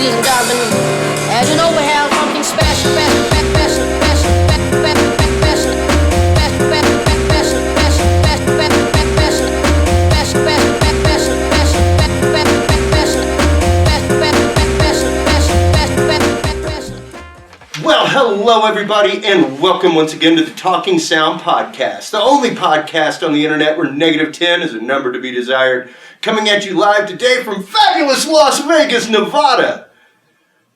ladies and gentlemen, as you know, we have something special, Well, hello everybody, and welcome once again to the Talking Sound Podcast, the only podcast on the internet where negative 10 is a number to be desired, coming at you live today from fabulous Las Vegas, Nevada.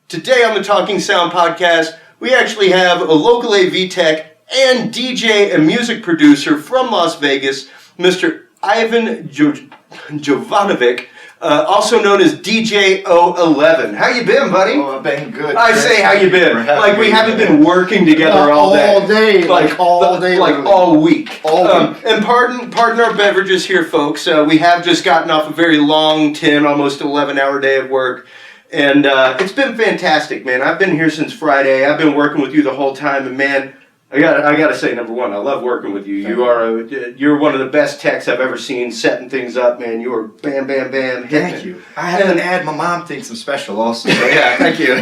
Today on the Talking Sound Podcast, we actually have a local AV tech and DJ and music producer from Las Vegas, Mr. Ivan Jovanovic, also known as DJ 011. How you been, buddy? Oh, I've been good. I say, how you been? Like we haven't been working together all day. Like all day. Like all week. All week. And pardon our beverages here, folks. We have just gotten off a very long 10, almost 11-hour day of work. And it's been fantastic, man. I've been here since Friday. I've been working with you the whole time. And, man, I gotta say, number one, I love working with you. You're one of the best techs I've ever seen setting things up, man. You are bam, bam, bam. Thank you. I have an ad. My mom thinks I'm special also. So yeah, thank you.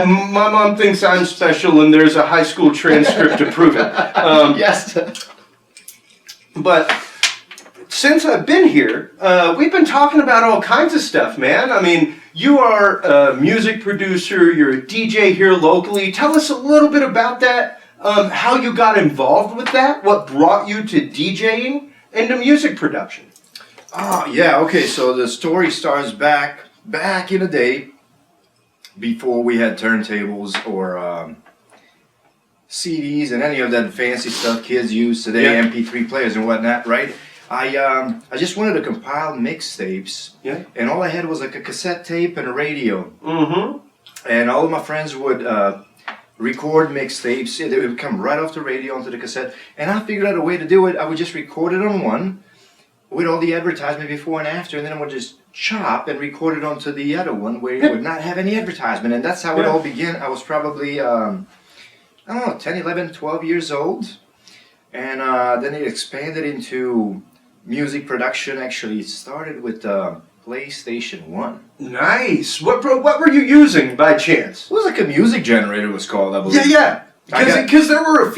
My mom thinks I'm special, and there's a high school transcript to prove it. Yes. But since I've been here, we've been talking about all kinds of stuff, man. I mean, you are a music producer. You're a DJ here locally. Tell us a little bit about that. How you got involved with that, what brought you to DJing and to music production. Oh, yeah, okay, so the story starts back in the day, before we had turntables or CDs and any of that fancy stuff kids use today, yeah. MP3 players and whatnot, right? I just wanted to compile mixtapes, yeah. And all I had was like a cassette tape and a radio. Mm-hmm. And all of my friends would record mixtapes. They would come right off the radio onto the cassette, and I figured out a way to do it. I would just record it on one with all the advertisement before and after, and then I would just chop and record it onto the other one where it would not have any advertisement. And that's how it all began. I was probably I don't know, 10, 11, 12 years old, and then it expanded into music production. Actually, it started with PlayStation 1. Nice. What were you using by chance? It was like a music generator, it was called, I believe. Yeah. Because there were a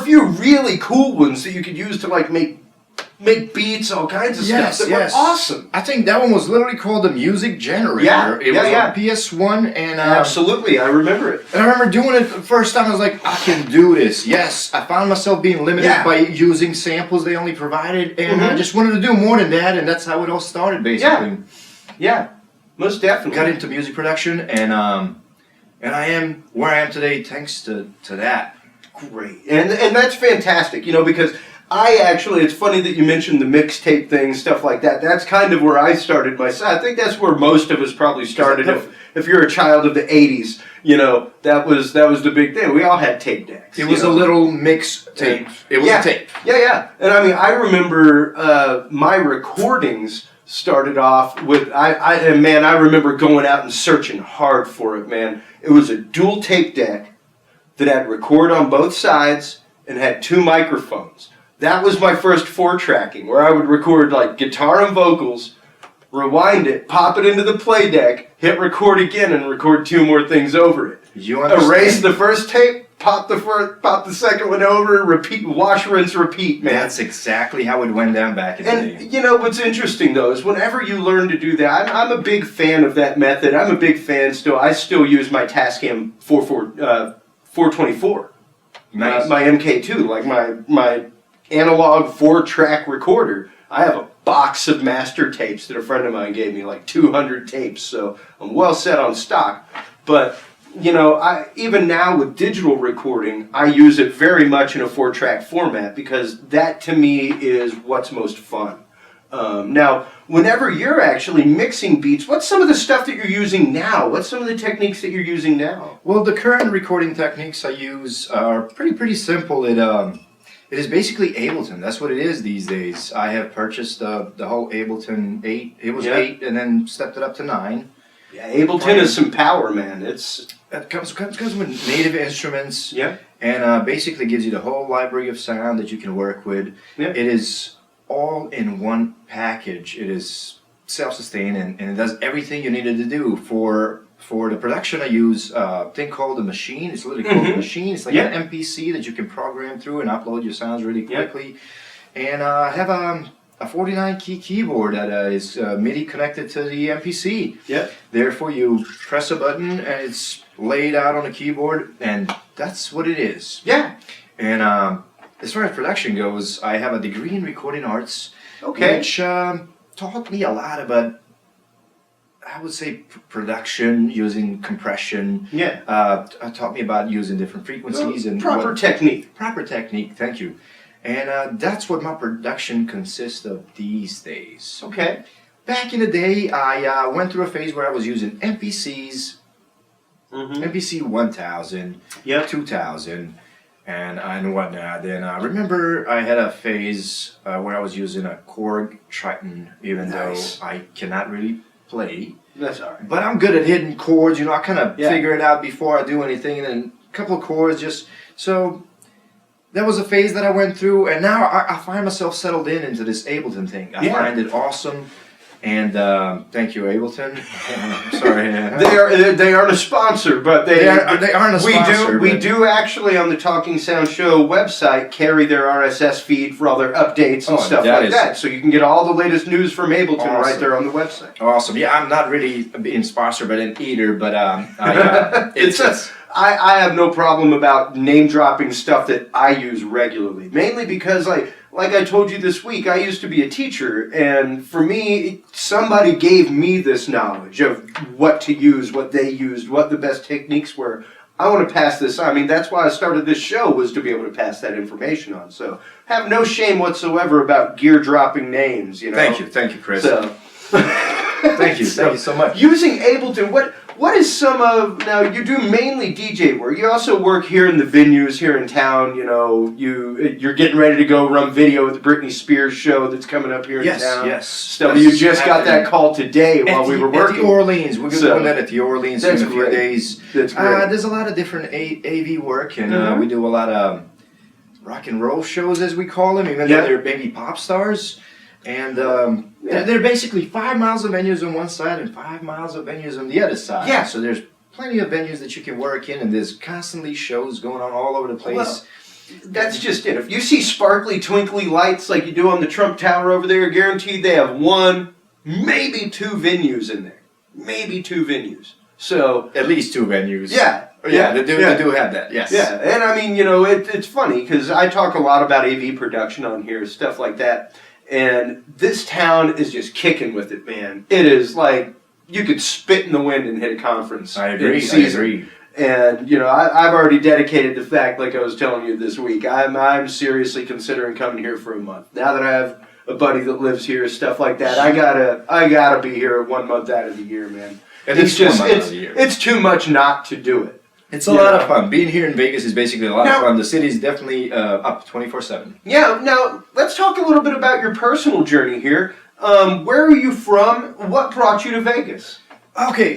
few really cool ones that you could use to like make beats, all kinds of stuff that were awesome. I think that one was literally called the music generator. Yeah, it was on PS1 and absolutely, I remember it. And I remember doing it the first time. I was like, I can do this. Yes, I found myself being limited by using samples they only provided, and I just wanted to do more than that, and that's how it all started, basically. Yeah, most definitely. Got into music production, and I am where I am today thanks to that. Great, and that's fantastic, because it's funny that you mentioned the mixtape thing, stuff like that. That's kind of where I started myself. I think that's where most of us probably started. If you're a child of the 80s, that was the big thing. We all had tape decks. It was a little mix tape. It was a tape. Yeah. And I mean, I remember my recordings started off with, I remember going out and searching hard for it, man. It was a dual tape deck that had record on both sides and had 2 microphones. That was my first 4-tracking, where I would record like guitar and vocals, rewind it, pop it into the play deck, hit record again, and record 2 more things over it. You understand? Erase the first tape, pop the second one over, repeat, wash, rinse, repeat, man. That's exactly how it went down back in the day. And what's interesting though is whenever you learn to do that, I'm a big fan of that method. I'm a big fan still. I still use my Tascam 424. Nice. My MK2, like my analog 4-track recorder. I have a box of master tapes that a friend of mine gave me, like 200 tapes, so I'm well set on stock. But, even now with digital recording, I use it very much in a 4-track format because that to me is what's most fun. Now, whenever you're actually mixing beats, what's some of the stuff that you're using now? What's some of the techniques that you're using now? Well, the current recording techniques I use are pretty simple. It is basically Ableton. That's what it is these days. I have purchased the whole Ableton 8. It was 8 and then stepped it up to 9. Yeah, Ableton is some power, man. It comes with native instruments. Yeah. And basically gives you the whole library of sound that you can work with. Yeah. It is all in one package. It is self-sustained and it does everything you needed to do for for the production, I use a thing called a machine. It's literally called a machine. It's like an MPC that you can program through and upload your sounds really quickly. And I have a 49 key keyboard that is MIDI connected to the MPC. Therefore, you press a button and it's laid out on the keyboard, and that's what it is. And as far as production goes, I have a degree in recording arts, which taught me a lot about, I would say, production using compression. Taught me about using different frequencies and proper technique. Proper technique. Thank you. And that's what my production consists of these days. Back in the day, I went through a phase where I was using MPCs, MPC 1000, 2000, and whatnot. Then I remember I had a phase where I was using a Korg Triton, even though I cannot really play. That's all right. But I'm good at hitting chords. You know, I kind of figure it out before I do anything, and then a couple of chords just so. That was a phase that I went through, and now I find myself settled into this Ableton thing. I find it awesome, and thank you, Ableton. Sorry, they aren't a sponsor, but they aren't a sponsor. We do actually on the Talking Sound Show website carry their RSS feed for all their updates and stuff like that, so you can get all the latest news from Ableton right there on the website. Awesome. Yeah, I'm not really being sponsored by them either, but I have no problem about name dropping stuff that I use regularly. Mainly because, like I told you this week, I used to be a teacher, and for me, somebody gave me this knowledge of what to use, what they used, what the best techniques were. I want to pass this on. I mean, that's why I started this show, was to be able to pass that information on. So, have no shame whatsoever about gear dropping names. You know. Thank you, Chris. So. Thank you so much. Using Ableton, what is some of, now you do mainly DJ work, you also work here in the venues here in town, you know, you're getting ready to go run video with the Britney Spears show that's coming up here in town. So you just got that call today while we were working. At the Orleans, we're doing that at the Orleans in a few days. That's great. There's a lot of different AV work, and we do a lot of rock and roll shows, as we call them, even though they're maybe pop stars. And they're basically 5 miles of venues on one side and 5 miles of venues on the other side. So there's plenty of venues that you can work in, and there's constantly shows going on all over the place. Well, that's just it. If you see sparkly, twinkly lights like you do on the Trump Tower over there, guaranteed they have one, maybe two venues in there. Maybe two venues. So at least two venues. They do have that, yes. And I mean, you know, it's funny because I talk a lot about AV production on here, stuff like that. And this town is just kicking with it, man. It is like you could spit in the wind and hit a conference. I agree. And, you know, I've already dedicated the fact, like I was telling you this week, I'm seriously considering coming here for a month. Now that I have a buddy that lives here, stuff like that, I gotta be here 1 month out of the year, man. And it's too much not to do it. It's a lot of fun. Being here in Vegas is basically a lot of fun. The city's definitely up 24/7. Yeah, now let's talk a little bit about your personal journey here. Where are you from? What brought you to Vegas? Okay,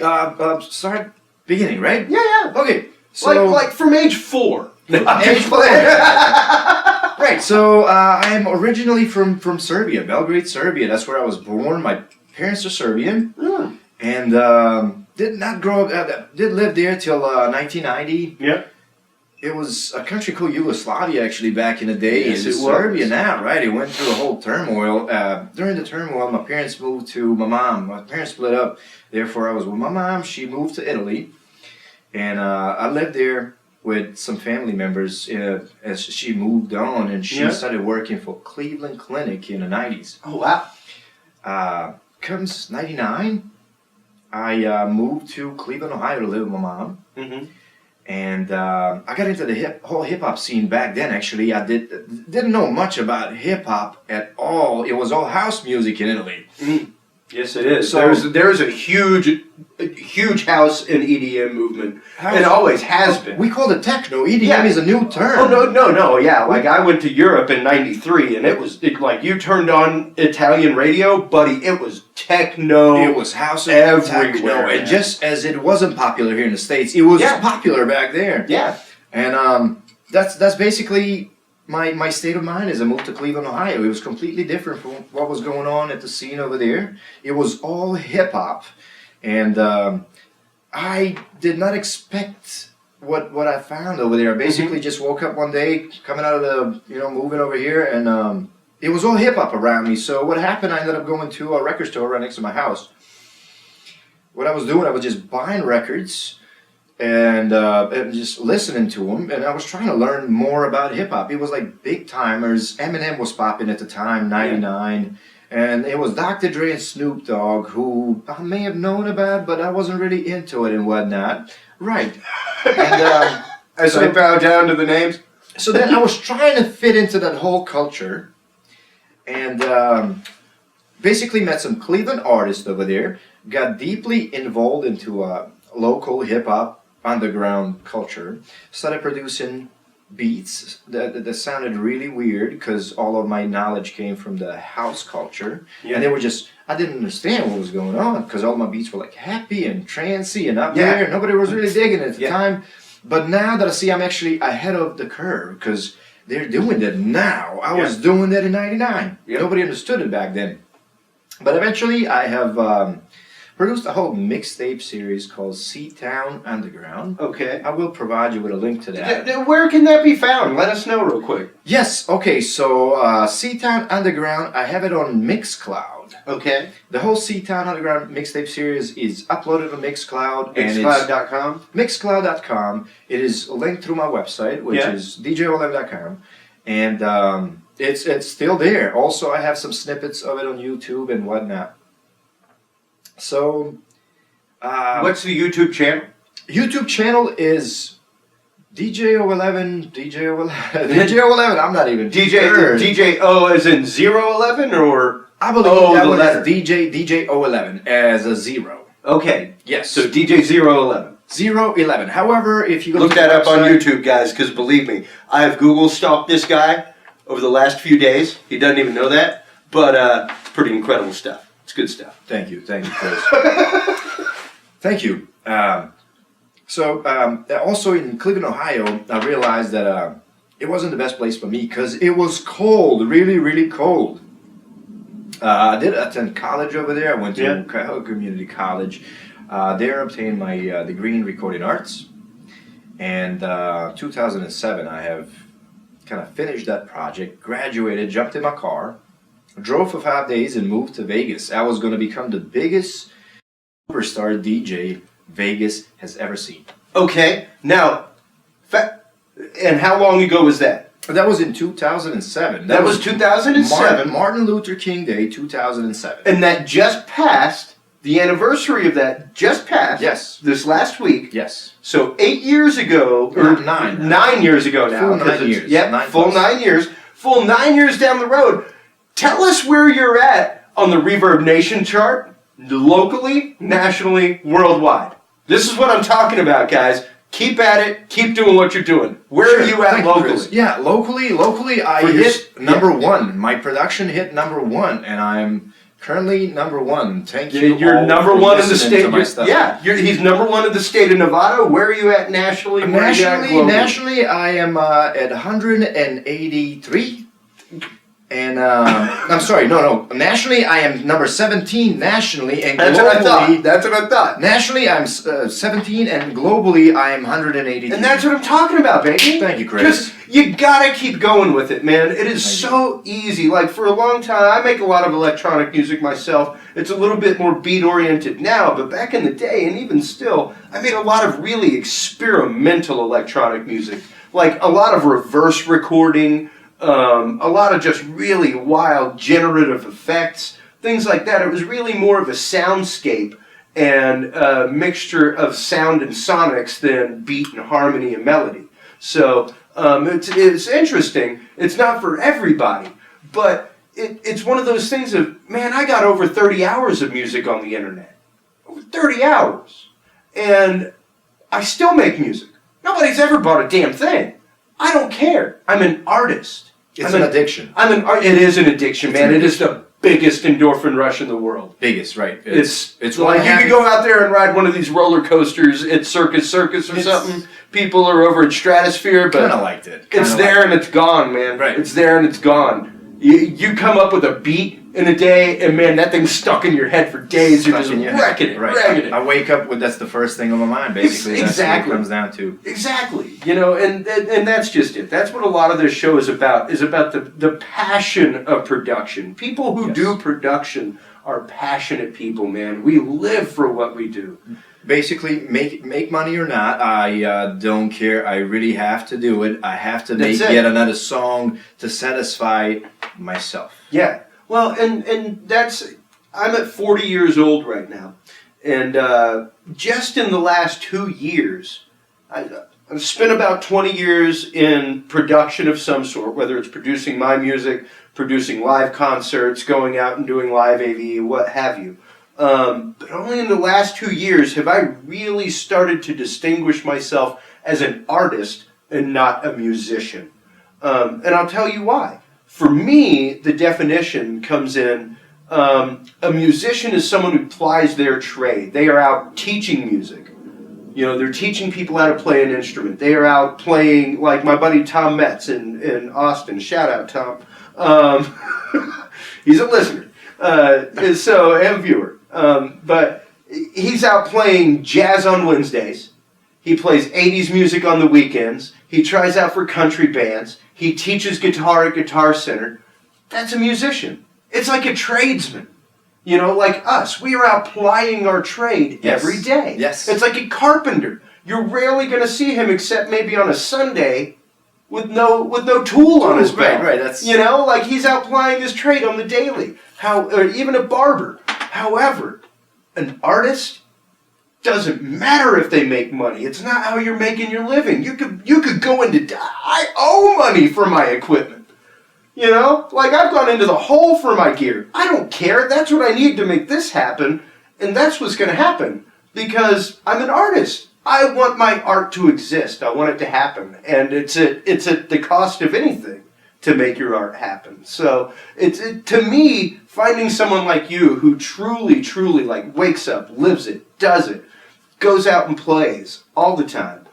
start beginning, right? Yeah. Okay, so like from age 4. Age 4. Right. So I'm originally from Serbia, Belgrade, Serbia. That's where I was born. My parents are Serbian, and did not grow up. Did live there till 1990. Yeah. It was a country called Yugoslavia actually back in the day. Yes, it's Serbia now, right? It went through a whole turmoil. During the turmoil, my parents moved to my mom. My parents split up. Therefore, I was with my mom. She moved to Italy, and I lived there with some family members as she moved on, and she started working for Cleveland Clinic in the 90s. Oh wow! Comes 99. I moved to Cleveland, Ohio to live with my mom. And I got into the whole hip-hop scene back then, actually. I didn't know much about hip-hop at all. It was all house music in Italy. Yes, it is. So there's a huge house and EDM movement. It always has been. We call it techno. EDM is a new term. Oh, no. Yeah, like I went to Europe in '93, and it was like you turned on Italian radio, buddy, it was techno. It was house everywhere. Techno. And just as it wasn't popular here in the States, it was popular back there. Yeah. And that's basically my state of mind as I moved to Cleveland, Ohio. It was completely different from what was going on at the scene over there. It was all hip-hop. And I did not expect what I found over there. I basically just woke up one day, coming out of the, moving over here, and it was all hip hop around me. So what happened, I ended up going to a record store right next to my house. What I was doing, I was just buying records and just listening to them, and I was trying to learn more about hip hop. It was like big timers. Eminem was popping at the time, 99. And it was Dr. Dre and Snoop Dogg, who I may have known about, but I wasn't really into it and whatnot. Right. And as I bow down to the names. So then I was trying to fit into that whole culture, and basically met some Cleveland artists over there, got deeply involved into local hip-hop underground culture, started producing beats that sounded really weird because all of my knowledge came from the house culture, and they were just, I didn't understand what was going on because all my beats were like happy and trancey and up there. Nobody was really digging it at the time. But now that I see I'm actually ahead of the curve because they're doing that now. I was doing that in 99. Nobody understood it back then. But eventually I have produced a whole mixtape series called C-Town Underground. Okay. I will provide you with a link to that. Where can that be found? Let us know real quick. Yes, okay, so C-Town Underground, I have it on Mixcloud. Okay. The whole C-Town Underground mixtape series is uploaded on Mixcloud. Mixcloud.com? Mixcloud.com. It is linked through my website, which is djolem.com. And it's still there. Also, I have some snippets of it on YouTube and whatnot. So, what's the YouTube channel? YouTube channel is DJ011, DJ011, I'm not even sure. DJ O as in 011 or? I believe that one is DJ011 as a 0. Okay. Yes. So DJ 011. 011. However, if you go look that up on YouTube, guys, because believe me, I have Google stalked this guy over the last few days. He doesn't even know that, but it's pretty incredible stuff. It's good stuff. Thank you, Chris. Thank you. Also in Cleveland, Ohio, I realized that it wasn't the best place for me because it was cold, really, really cold. I did attend college over there. I went to community college. There, obtained my degree in recording arts. And 2007, I have kind of finished that project, graduated, jumped in my car, drove for 5 days, and moved to Vegas. I was going to become the biggest superstar DJ Vegas has ever seen. Okay, now, and how long ago was that? That was in 2007. That was 2007. Martin Luther King Day, 2007. And that just passed, the anniversary of that just passed. Yes. This last week. Yes. So 8 years ago, or 9 years ago now. Full 9 years. Yep, full 9 years. Full 9 years down the road. Tell us where you're at on the Reverb Nation chart, locally, nationally, worldwide. This is what I'm talking about, guys. Keep at it. Keep doing what you're doing. Where are you at locally? Yeah, locally, I hit number one. My production hit number one, and I'm currently number one. Thank you. You're number one in the state. He's number one in the state of Nevada. Where are you at nationally? Nationally, I am at 183. And I'm sorry, no. Nationally, I am number 17 nationally, and globally. That's what I thought. Nationally, I'm 17, and globally, I am 182. And that's what I'm talking about, baby. Thank you, Chris. Just, you gotta keep going with it, man. It is so easy. Like, for a long time, I make a lot of electronic music myself. It's a little bit more beat-oriented now, but back in the day, and even still, I made a lot of really experimental electronic music. Like, a lot of reverse recording, a lot of just really wild generative effects, things like that. It was really more of a soundscape and a mixture of sound and sonics than beat and harmony and melody. So it's interesting. It's not for everybody, but it's one of those things of, man, I got over 30 hours of music on the internet. Over 30 hours. And I still make music. Nobody's ever bought a damn thing. I don't care. I'm an artist. It's an addiction. It is an addiction, man. It is the biggest endorphin rush in the world. Biggest, right. It's like you could go out there and ride one of these roller coasters at Circus or something. People are over at Stratosphere, but kind of liked it. It's there and it's gone, man. Right. It's there and it's gone. You come up with a beat in a day, and man, that thing's stuck in your head for days. You're just wrecking it, wrecking it. I wake up with that's the first thing on my mind, basically. Exactly. That's what it comes down to. Exactly. You know, and that's just it. That's what a lot of this show is about the passion of production. People who do production are passionate people, man. We live for what we do. Basically, make money or not, I don't care. I really have to do it. I have to make yet another song to satisfy myself. Yeah. Well, and that's, I'm at 40 years old right now. And just in the last 2 years, I've spent about 20 years in production of some sort, whether it's producing my music, producing live concerts, going out and doing live AV, what have you. But only in the last 2 years have I really started to distinguish myself as an artist and not a musician. And I'll tell you why. For me, the definition comes in, a musician is someone who plies their trade. They are out teaching music. You know, they're teaching people how to play an instrument. They are out playing, like my buddy Tom Metz in Austin. Shout out, Tom. He's a listener, and a viewer. But he's out playing jazz on Wednesdays. He plays 80s music on the weekends. He tries out for country bands. He teaches guitar at Guitar Center. That's a musician. It's like a tradesman. You know, like us. We are out plying our trade every day. Yes. It's like a carpenter. You're rarely going to see him except maybe on a Sunday with no tool on his belt. Right. That's, you know, like he's out plying his trade on the daily. Or even a barber. However, an artist doesn't matter if they make money. It's not how you're making your living. You could go into I owe money for my equipment. You know, like I've gone into the hole for my gear. I don't care. That's what I need to make this happen, and that's what's going to happen because I'm an artist. I want my art to exist. I want it to happen, and it's at the cost of anything to make your art happen. So to me, finding someone like you who truly like wakes up, lives it, does it, goes out and plays all the time.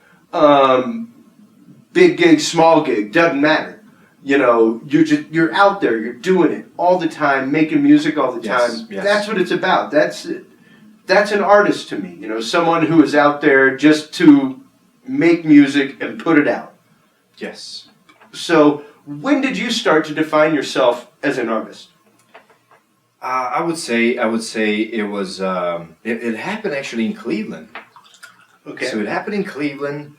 Big gig, small gig, doesn't matter. You know, you're out there, you're doing it all the time, making music all the time. Yes. That's what it's about. That's an artist to me. You know, someone who is out there just to make music and put it out. Yes. So, when did you start to define yourself as an artist? I would say it was it happened actually in Cleveland. Okay. So it happened in Cleveland,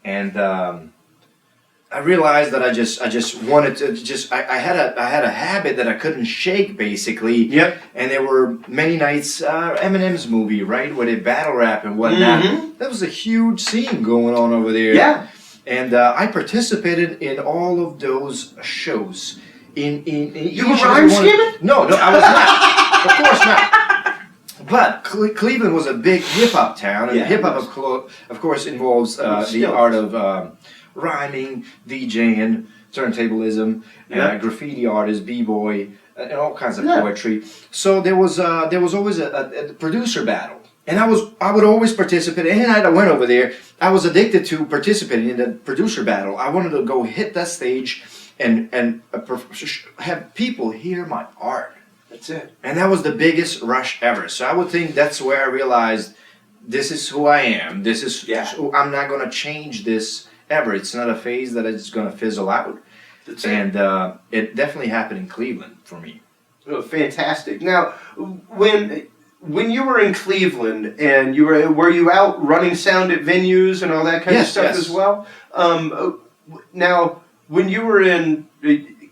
and I realized that I just wanted to I had a habit that I couldn't shake basically. Yep. And there were many nights Eminem's movie, right, where they battle rap and whatnot. Mm-hmm. That was a huge scene going on over there. Yeah. And I participated in all of those shows. In You were rhyme scheming? No, I was not. Of course not. But Cleveland was a big hip hop town, and hip hop, of course, involves the art of rhyming, DJing, turntablism, graffiti artists, b-boy, and all kinds of poetry. So there was always a producer battle. And I would always participate. Any night I went over there, I was addicted to participating in the producer battle. I wanted to go hit that stage and have people hear my art. That's it. And that was the biggest rush ever. So I would think that's where I realized this is who I am. This is I'm not going to change this ever. It's not a phase that is going to fizzle out. That's and it definitely happened in Cleveland for me. Oh, fantastic. Now, when you were in Cleveland and were you out running sound at venues and all that kind of stuff as well? Now, when you were in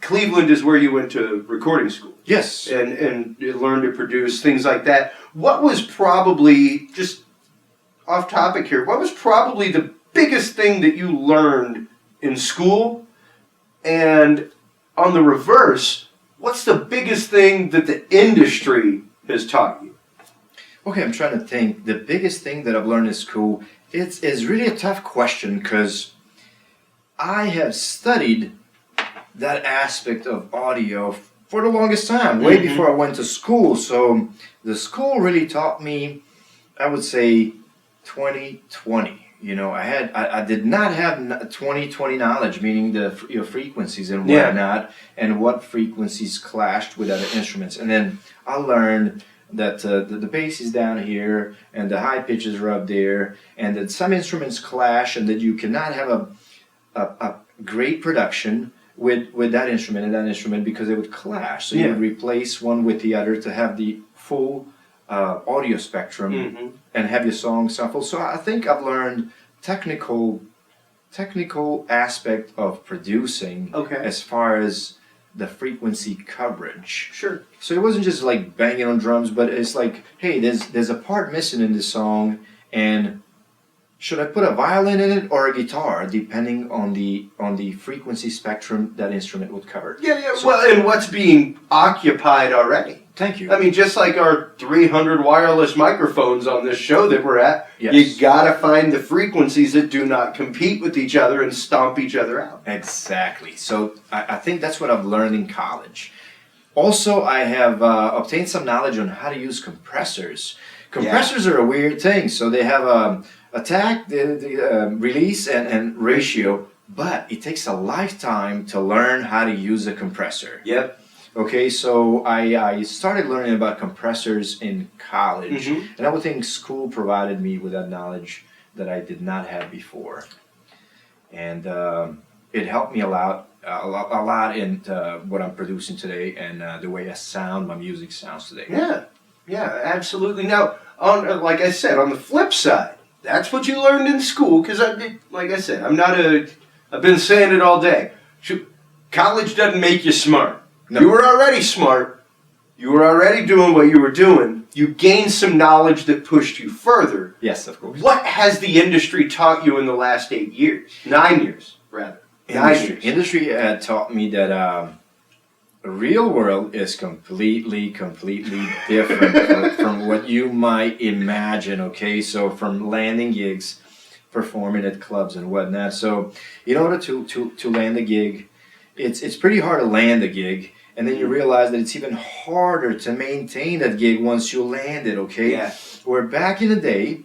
Cleveland is where you went to recording school. Yes. And you learned to produce things like that. What was probably, just off topic here, what was probably the biggest thing that you learned in school? And on the reverse, what's the biggest thing that the industry has taught you? Okay, I'm trying to think. The biggest thing that I've learned in school, it's really a tough question because I have studied that aspect of audio for the longest time, way before I went to school. So the school really taught me, I would say, 2020. I did not have 20/20 knowledge, meaning the frequencies and whatnot, and what frequencies clashed with other instruments. And then I learned that the bass is down here and the high pitches are up there, and that some instruments clash, and that you cannot have a great production with that instrument and that instrument because they would clash. So you would replace one with the other to have the full audio spectrum and have your song shuffle. So I think I've learned technical aspect of producing as far as the frequency coverage. Sure. So it wasn't just like banging on drums, but it's like, hey, there's a part missing in this song, and should I put a violin in it or a guitar, depending on the frequency spectrum that instrument would cover? Yeah. So, well, and what's being occupied already? Thank you. I mean, just like our 300 wireless microphones on this show that we're at, you gotta find the frequencies that do not compete with each other and stomp each other out. Exactly. So I think that's what I've learned in college. Also, I have obtained some knowledge on how to use compressors. Compressors are a weird thing. So they have attack, the release, and ratio, but it takes a lifetime to learn how to use a compressor. Yep. Okay, so I started learning about compressors in college, and I would think school provided me with that knowledge that I did not have before, and it helped me a lot in what I'm producing today and the way my music sounds today. Yeah, absolutely. Now, like I said, on the flip side, that's what you learned in school, because I've been saying it all day. College doesn't make you smart. No. You were already smart. You were already doing what you were doing. You gained some knowledge that pushed you further. Yes, of course. What has the industry taught you in the last 8 years? 9 years, rather. 9 years. Industry taught me that the real world is completely different from what you might imagine, okay? So from landing gigs, performing at clubs and whatnot. So in order to land a gig, it's pretty hard to land a gig. And then you realize that it's even harder to maintain that gig once you land it, okay? Yeah. Where back in the day,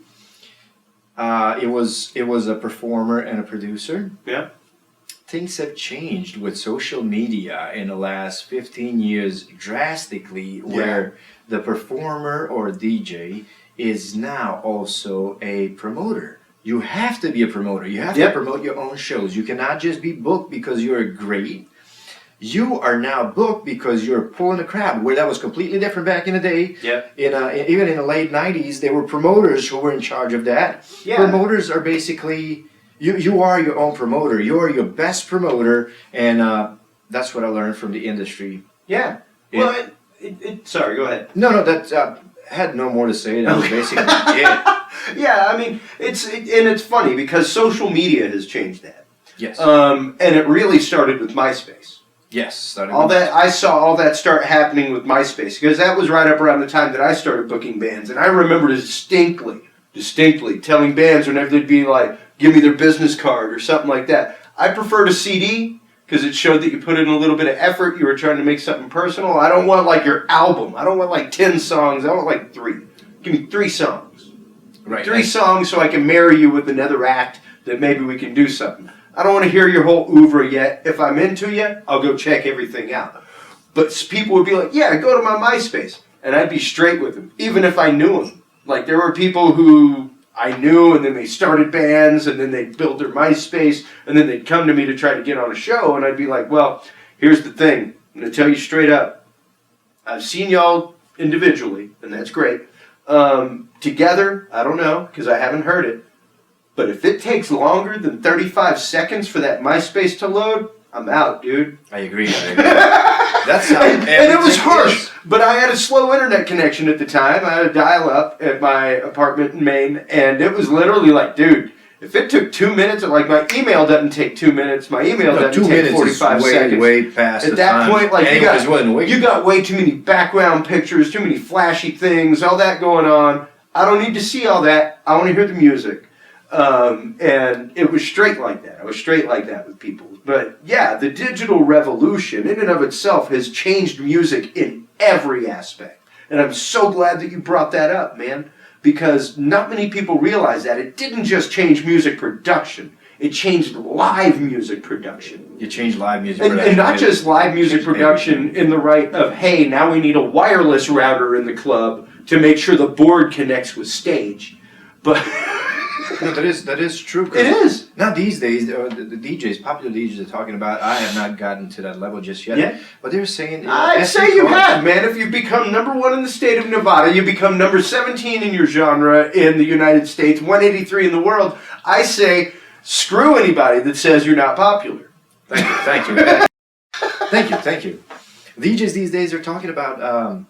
it was a performer and a producer. Yeah. Things have changed with social media in the last 15 years drastically, where the performer or DJ is now also a promoter. You have to be a promoter. You have to promote your own shows. You cannot just be booked because you're great. You are now booked because you're pulling a crowd, where that was completely different back in the day. Even in the late 90s, there were promoters who were in charge of that. Yeah. Promoters are basically, you are your own promoter. You are your best promoter, and that's what I learned from the industry. Yeah. Well, sorry, go ahead. No, that had no more to say. That was basically it. Yeah, I mean, it's funny because social media has changed that. Yes. And it really started with MySpace. Yes. I saw all that start happening with MySpace, because that was right up around the time that I started booking bands, and I remember distinctly telling bands whenever they'd be like, give me their business card or something like that. I preferred a CD because it showed that you put in a little bit of effort. You were trying to make something personal. I don't want like your album. I don't want like 10 songs. I want like 3. Give me 3 songs. Right. 3 songs so I can marry you with another act that maybe we can do something. I don't want to hear your whole oeuvre yet. If I'm into you, I'll go check everything out. But people would be like, yeah, go to my MySpace. And I'd be straight with them, even if I knew them. Like, there were people who I knew, and then they started bands, and then they'd build their MySpace, and then they'd come to me to try to get on a show, and I'd be like, well, here's the thing. I'm going to tell you straight up. I've seen y'all individually, and that's great. Together, I don't know, because I haven't heard it. But if it takes longer than 35 seconds for that MySpace to load, I'm out, dude. I agree. That's how and it was harsh, but I had a slow internet connection at the time. I had a dial-up at my apartment in Maine, and it was literally like, dude, if it took 2 minutes, like my email doesn't take 2 minutes, my email doesn't take 45 seconds. Way past at that point, like you got way too many background pictures, too many flashy things, all that going on. I don't need to see all that. I want to hear the music. And it was straight like that. I was straight like that with people. But yeah, the digital revolution in and of itself has changed music in every aspect. And I'm so glad that you brought that up, man. because not many people realize that it didn't just change music production. It changed live music production. You change live music production. And not just live music production in the right of, hey, now we need a wireless router in the club to make sure the board connects with stage. But no, that is true. It is. Now these days, the DJs, popular DJs are talking about, I have not gotten to that level just yet. Yeah. But they're saying... I'd say you have, man. If you become #1 in the state of Nevada, you become number 17 in your genre in the United States, 183 in the world, I say, screw anybody that says you're not popular. Thank you. Thank you. DJs these days are talking about...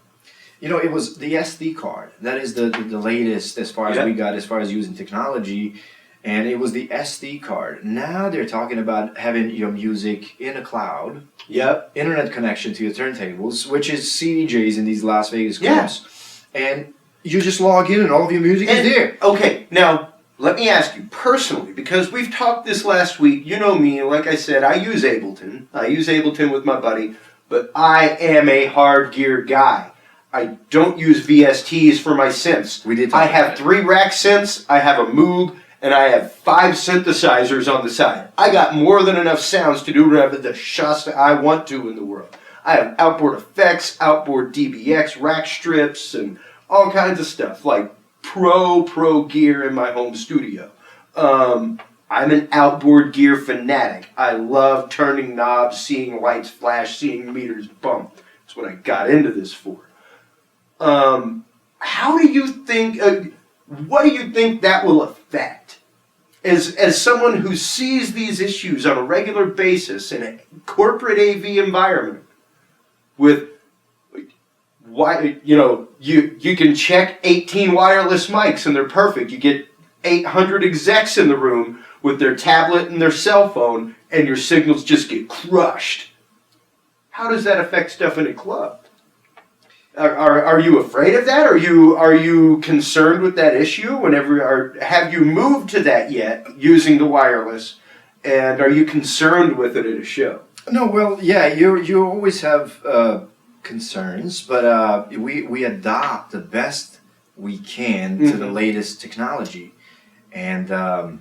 it was the SD card. That is the latest as far as we got, as far as using technology. And it was the SD card. Now they're talking about having your music in a cloud. Yep. Internet connection to your turntables, which is CDJs in these Las Vegas clubs. Yeah. And you just log in and all of your music is there. Okay, now let me ask you personally, because we've talked this last week. You know me, like I said, I use Ableton. I use Ableton with my buddy, but I am a hard gear guy. I don't use VSTs for my synths. I have 3 rack synths, I have a Moog, and I have 5 synthesizers on the side. I got more than enough sounds to do whatever the shucks I want to in the world. I have outboard effects, outboard DBX, rack strips, and all kinds of stuff, like pro gear in my home studio. I'm an outboard gear fanatic. I love turning knobs, seeing lights flash, seeing meters bump. That's what I got into this for. How do you think, what do you think that will affect? As someone who sees these issues on a regular basis in a corporate AV environment with, you can check 18 wireless mics and they're perfect. You get 800 execs in the room with their tablet and their cell phone and your signals just get crushed. How does that affect stuff in a club? Are you afraid of that? Are you concerned with that issue? Have you moved to that yet using the wireless? And are you concerned with it at a show? No, well, yeah, you always have concerns, but we adopt the best we can to the latest technology, and I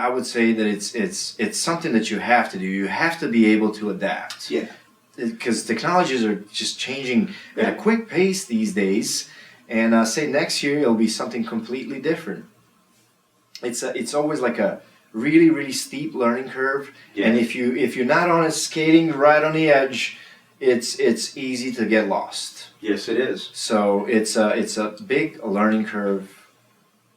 would say that it's something that you have to do. You have to be able to adapt. Yeah. Because technologies are just changing at a quick pace these days, and say next year it'll be something completely different. It's always like a really steep learning curve, and if you're not on it, skating right on the edge, it's easy to get lost. Yes, it is. So it's a big learning curve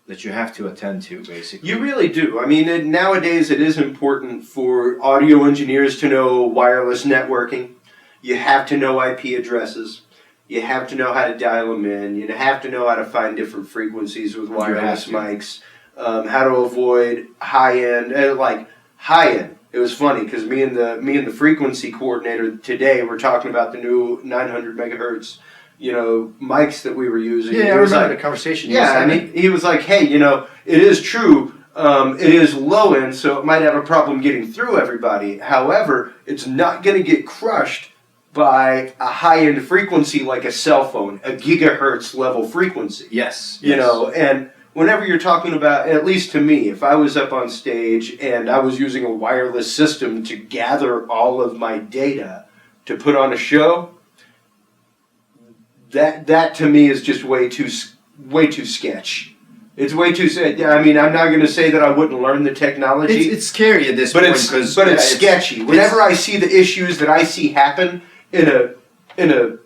that you have to attend to, basically. You really do. I mean, nowadays it is important for audio engineers to know wireless networking. You have to know IP addresses. You have to know how to dial them in. You have to know how to find different frequencies with wireless mics. How to avoid high-end, high-end. It was funny because me and the frequency coordinator today were talking about the new 900 megahertz, mics that we were using. Yeah, I remember the conversation. Yeah, and he was like, hey, it is true. It is low end, so it might have a problem getting through everybody. However, it's not going to get crushed by a high-end frequency like a cell phone, a gigahertz level frequency. Yes. And whenever you're talking about, at least to me, if I was up on stage and I was using a wireless system to gather all of my data to put on a show, that to me is just way too sketch. It's way too. I mean, I'm not going to say that I wouldn't learn the technology. It's scary at this point, but it's sketchy. Whenever I see the issues that I see happen in a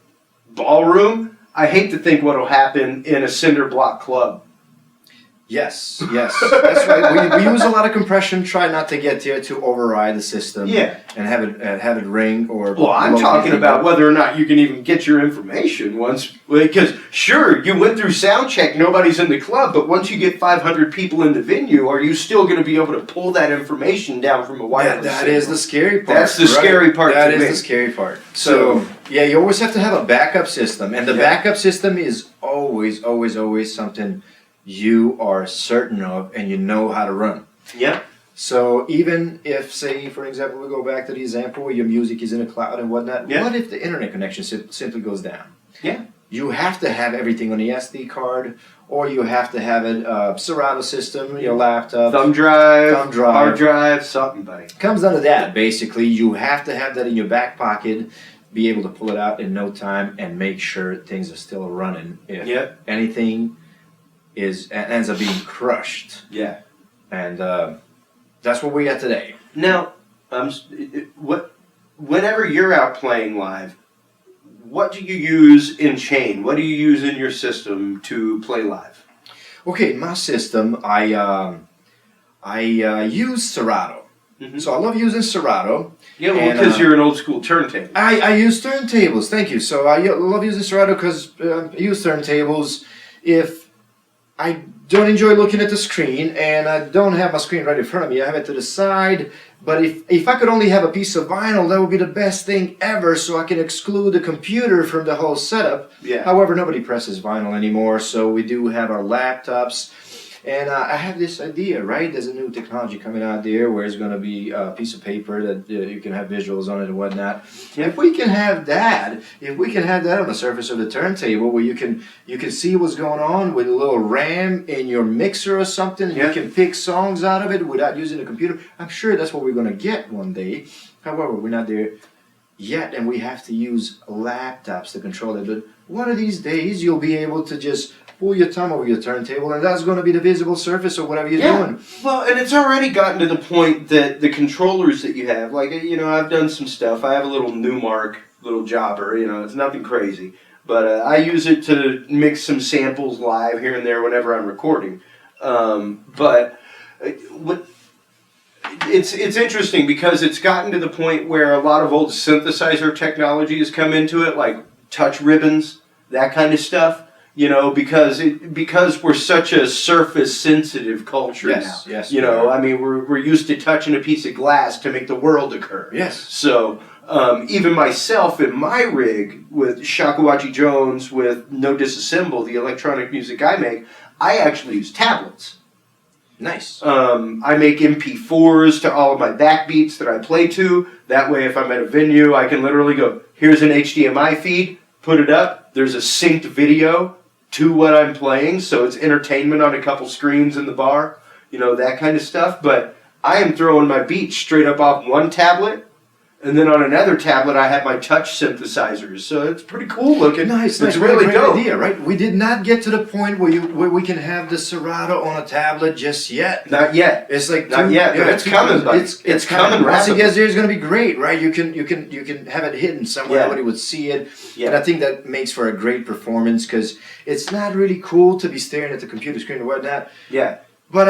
ballroom, I hate to think what'll happen in a cinder block club. Yes, that's right. We use a lot of compression. Try not to get there to override the system. Yeah. And have it ring or. Well, I'm talking about whether or not you can even get your information once, because sure, you went through sound check, nobody's in the club, but once you get 500 people in the venue, are you still going to be able to pull that information down from a wireless? That is the scary part. That's the scary part. That is the scary part. So yeah, you always have to have a backup system, and the backup system is always something you are certain of and you know how to run. Yeah. So even if, say, for example, we go back to the example where your music is in a cloud and whatnot, what if the internet connection simply goes down? Yeah. you have to have everything on the SD card, or you have to have a Serato system, your laptop. Thumb drive, hard drive, something, buddy. Comes down to that, basically. You have to have that in your back pocket, be able to pull it out in no time, and make sure things are still running. If anything ends up being crushed. Yeah. And that's what we got today. Now, whenever you're out playing live, what do you use in chain? What do you use in your system to play live? Okay, my system, I use Serato. Mm-hmm. So I love using Serato. Yeah, well, because you're an old school turntable. I use turntables, thank you. So I love using Serato because I use turntables. If I don't enjoy looking at the screen and I don't have my screen right in front of me, I have it to the side. But if I could only have a piece of vinyl, that would be the best thing ever, so I can exclude the computer from the whole setup. Yeah. However, nobody presses vinyl anymore, so we do have our laptops. And I have this idea, right? There's a new technology coming out there where it's going to be a piece of paper that you can have visuals on it and whatnot. Yeah. If we can have that on the surface of the turntable where you can see what's going on with a little RAM in your mixer or something, and you can pick songs out of it without using a computer, I'm sure that's what we're going to get one day. However, we're not there yet, and we have to use laptops to control it. But one of these days, you'll be able to just pull your thumb over your turntable, and that's going to be the visible surface of whatever you're doing. Well, and it's already gotten to the point that the controllers that you have, like, I've done some stuff. I have a little Newmark, little jobber, it's nothing crazy. But I use it to mix some samples live here and there whenever I'm recording. But it's interesting because it's gotten to the point where a lot of old synthesizer technology has come into it, like touch ribbons, that kind of stuff. Because we're such a surface-sensitive culture now. Yes. I mean, we're used to touching a piece of glass to make the world occur. Yes. So even myself in my rig with Shakuhachi Jones, with No Disassemble, the electronic music I make, I actually use tablets. Nice. I make MP4s to all of my backbeats that I play to. That way, if I'm at a venue, I can literally go, here's an HDMI feed, put it up. There's a synced video to what I'm playing, so it's entertainment on a couple screens in the bar, that kind of stuff. But I am throwing my beats straight up off one tablet, and then on another tablet I have my touch synthesizers. So it's pretty cool looking. Nice. It's really great dope. idea, right? We did not get to the point where we can have the Serato on a tablet just yet. Not yet. It's like not yet, but it's coming, buddy. It's coming. Once it gets there, it's going to be great, right? You can have it hidden somewhere. Nobody would see it. Yeah. And I think that makes for a great performance because it's not really cool to be staring at the computer screen or whatnot. Yeah. But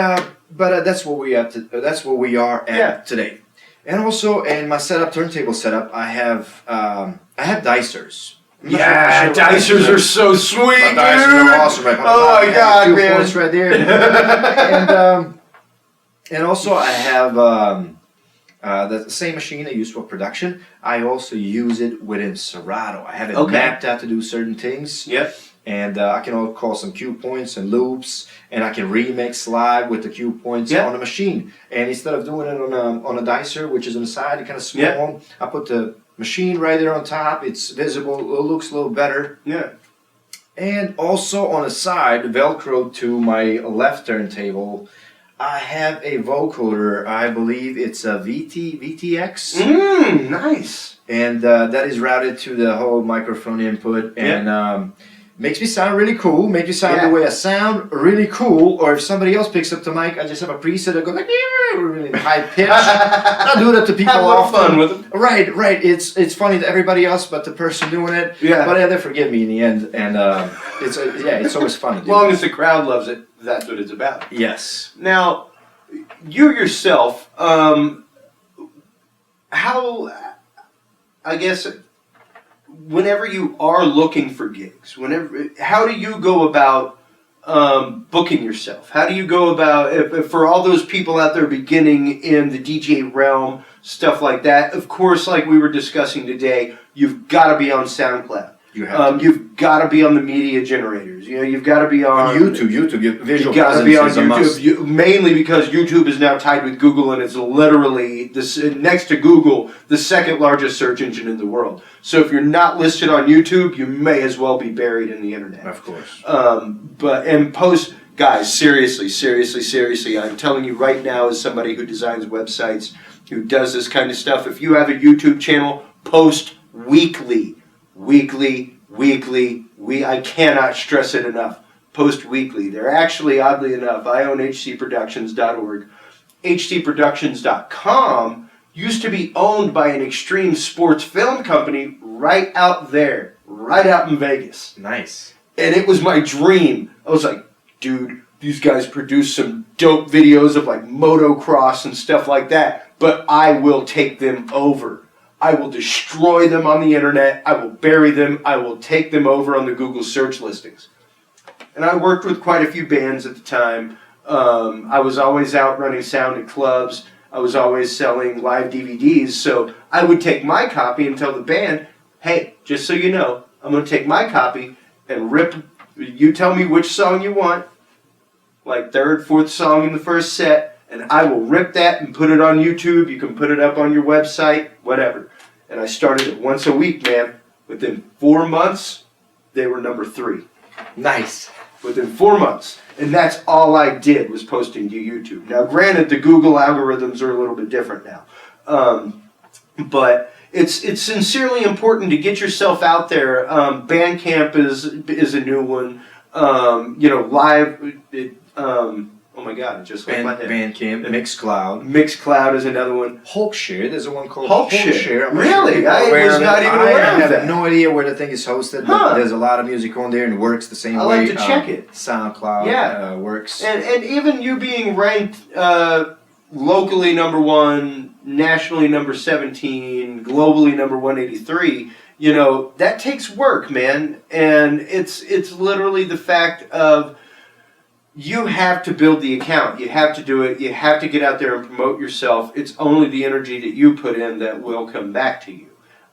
that's what we are. That's where we are at today. And also, in my turntable setup, I have dicers. Dicers are so sweet, dude. Dicers are awesome. Right? Oh my God, man! Points right there. and also, I have the same machine I use for production. I also use it within Serato. I have it mapped out to do certain things. Yep. And I can call some cue points and loops, and I can remix live with the cue points on the machine. And instead of doing it on a dicer, which is on the side, kind of small, I put the machine right there on top. It's visible. It looks a little better. Yeah. And also on the side, Velcro to my left turntable, I have a vocoder. I believe it's a VTX. Nice. And that is routed to the whole microphone input. And makes me sound really cool. Makes me sound the way I sound really cool. Or if somebody else picks up the mic, I just have a preset that goes like really high pitch. I do that to people often. Have fun with them. Right. It's funny to everybody else, but the person doing it. Yeah. But they forgive me in the end, and it's always funny. As long as the crowd loves it, that's what it's about. Yes. Now, you yourself, whenever you are looking for gigs, how do you go about booking yourself? How do you go about, if for all those people out there beginning in the DJ realm, stuff like that, of course, like we were discussing today, you've got to be on SoundCloud. You've got to be on the media generators. You've got to be on YouTube. Visual you got to be on presence is a must. YouTube. Mainly because YouTube is now tied with Google, and it's literally next to Google the second largest search engine in the world. So if you're not listed on YouTube, you may as well be buried in the internet. Of course. Guys, seriously, I'm telling you right now, as somebody who designs websites, who does this kind of stuff, if you have a YouTube channel, post weekly. I cannot stress it enough. Post weekly. They're actually, oddly enough, I own hcproductions.org. hcproductions.com used to be owned by an extreme sports film company right out in Vegas. Nice. And it was my dream. I was like, dude, these guys produce some dope videos of like motocross and stuff like that, but I will take them over. I will destroy them on the internet. I will bury them. I will take them over on the Google search listings. And I worked with quite a few bands at the time. I was always out running sound at clubs. I was always selling live DVDs. So I would take my copy and tell the band, hey, just so you know, I'm going to take my copy and you tell me which song you want, like third, fourth song in the first set, and I will rip that and put it on YouTube. You can put it up on your website, whatever. And I started it once a week, man. Within 4 months, they were number 3. Nice. Within 4 months. And that's all I did was posting to YouTube. Now, granted, the Google algorithms are a little bit different now. But it's sincerely important to get yourself out there. Bandcamp is a new one. Oh my God, it just left my head. Bandcamp, Mixcloud. Mixcloud is another one. Hulkshare, there's one called Hulkshare. I'm Really? Sure I was not even aware of that. I have no idea where the thing is hosted, but there's a lot of music on there and it works the same way. I like to check it. SoundCloud works. And even you being ranked locally number 1, nationally number 17, globally number 183, that takes work, man. And it's literally the fact of you have to build the account. You have to do it. You have to get out there and promote yourself. It's only the energy that you put in that will come back to you.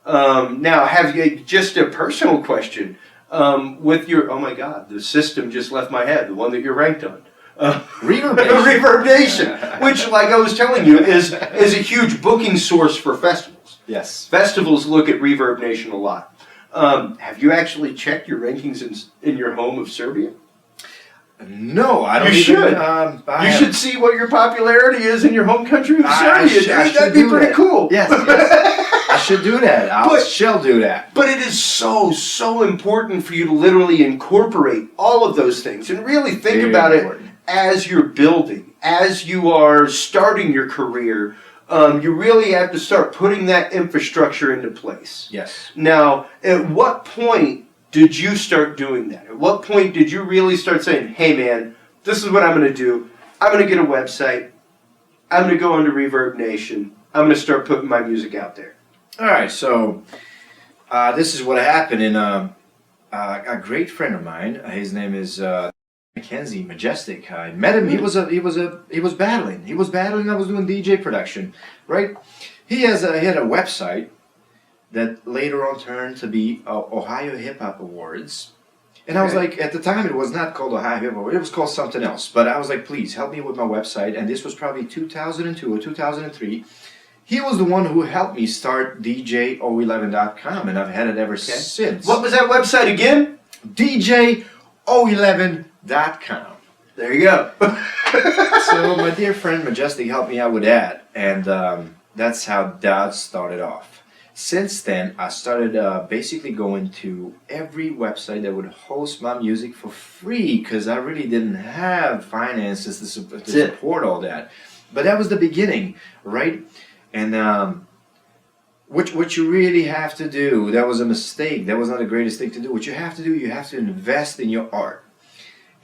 Now, have you, just a personal question, with your, oh my God, the system just left my head, the one that you're ranked on. Reverb Nation. Reverb Nation, which, like I was telling you, is a huge booking source for festivals. Yes. Festivals look at Reverb Nation a lot. Have you actually checked your rankings in your home of Serbia? No, I don't. You should. You should see what your popularity is in your home country of Serbia. That'd be pretty cool. Yes. I should do that. I shall do that. But it is so important for you to literally incorporate all of those things and really think about it as you're building, as you are starting your career. You really have to start putting that infrastructure into place. Yes. Now, at what point did you start doing that? At what point did you really start saying, hey man, this is what I'm going to do. I'm going to get a website. I'm going to go into Reverb Nation. I'm going to start putting my music out there. All right, so this is what happened. In a great friend of mine, his name is Mackenzie Majestic. I met him. He was battling. I was doing DJ production, right? He had a website that later on turned to be Ohio Hip Hop Awards. And I was like, at the time it was not called Ohio Hip Hop Awards, it was called something else. But I was like, please help me with my website. And this was probably 2002 or 2003. He was the one who helped me start DJO11.com, and I've had it ever since. What was that website again? DJO11.com. There you go. So my dear friend Majestic helped me out with that, and that's how that started off. Since then, I started basically going to every website that would host my music for free because I really didn't have finances to support all that. But that was the beginning, right? And what you really have to do, that was a mistake. That was not the greatest thing to do. What you have to do, you have to invest in your art.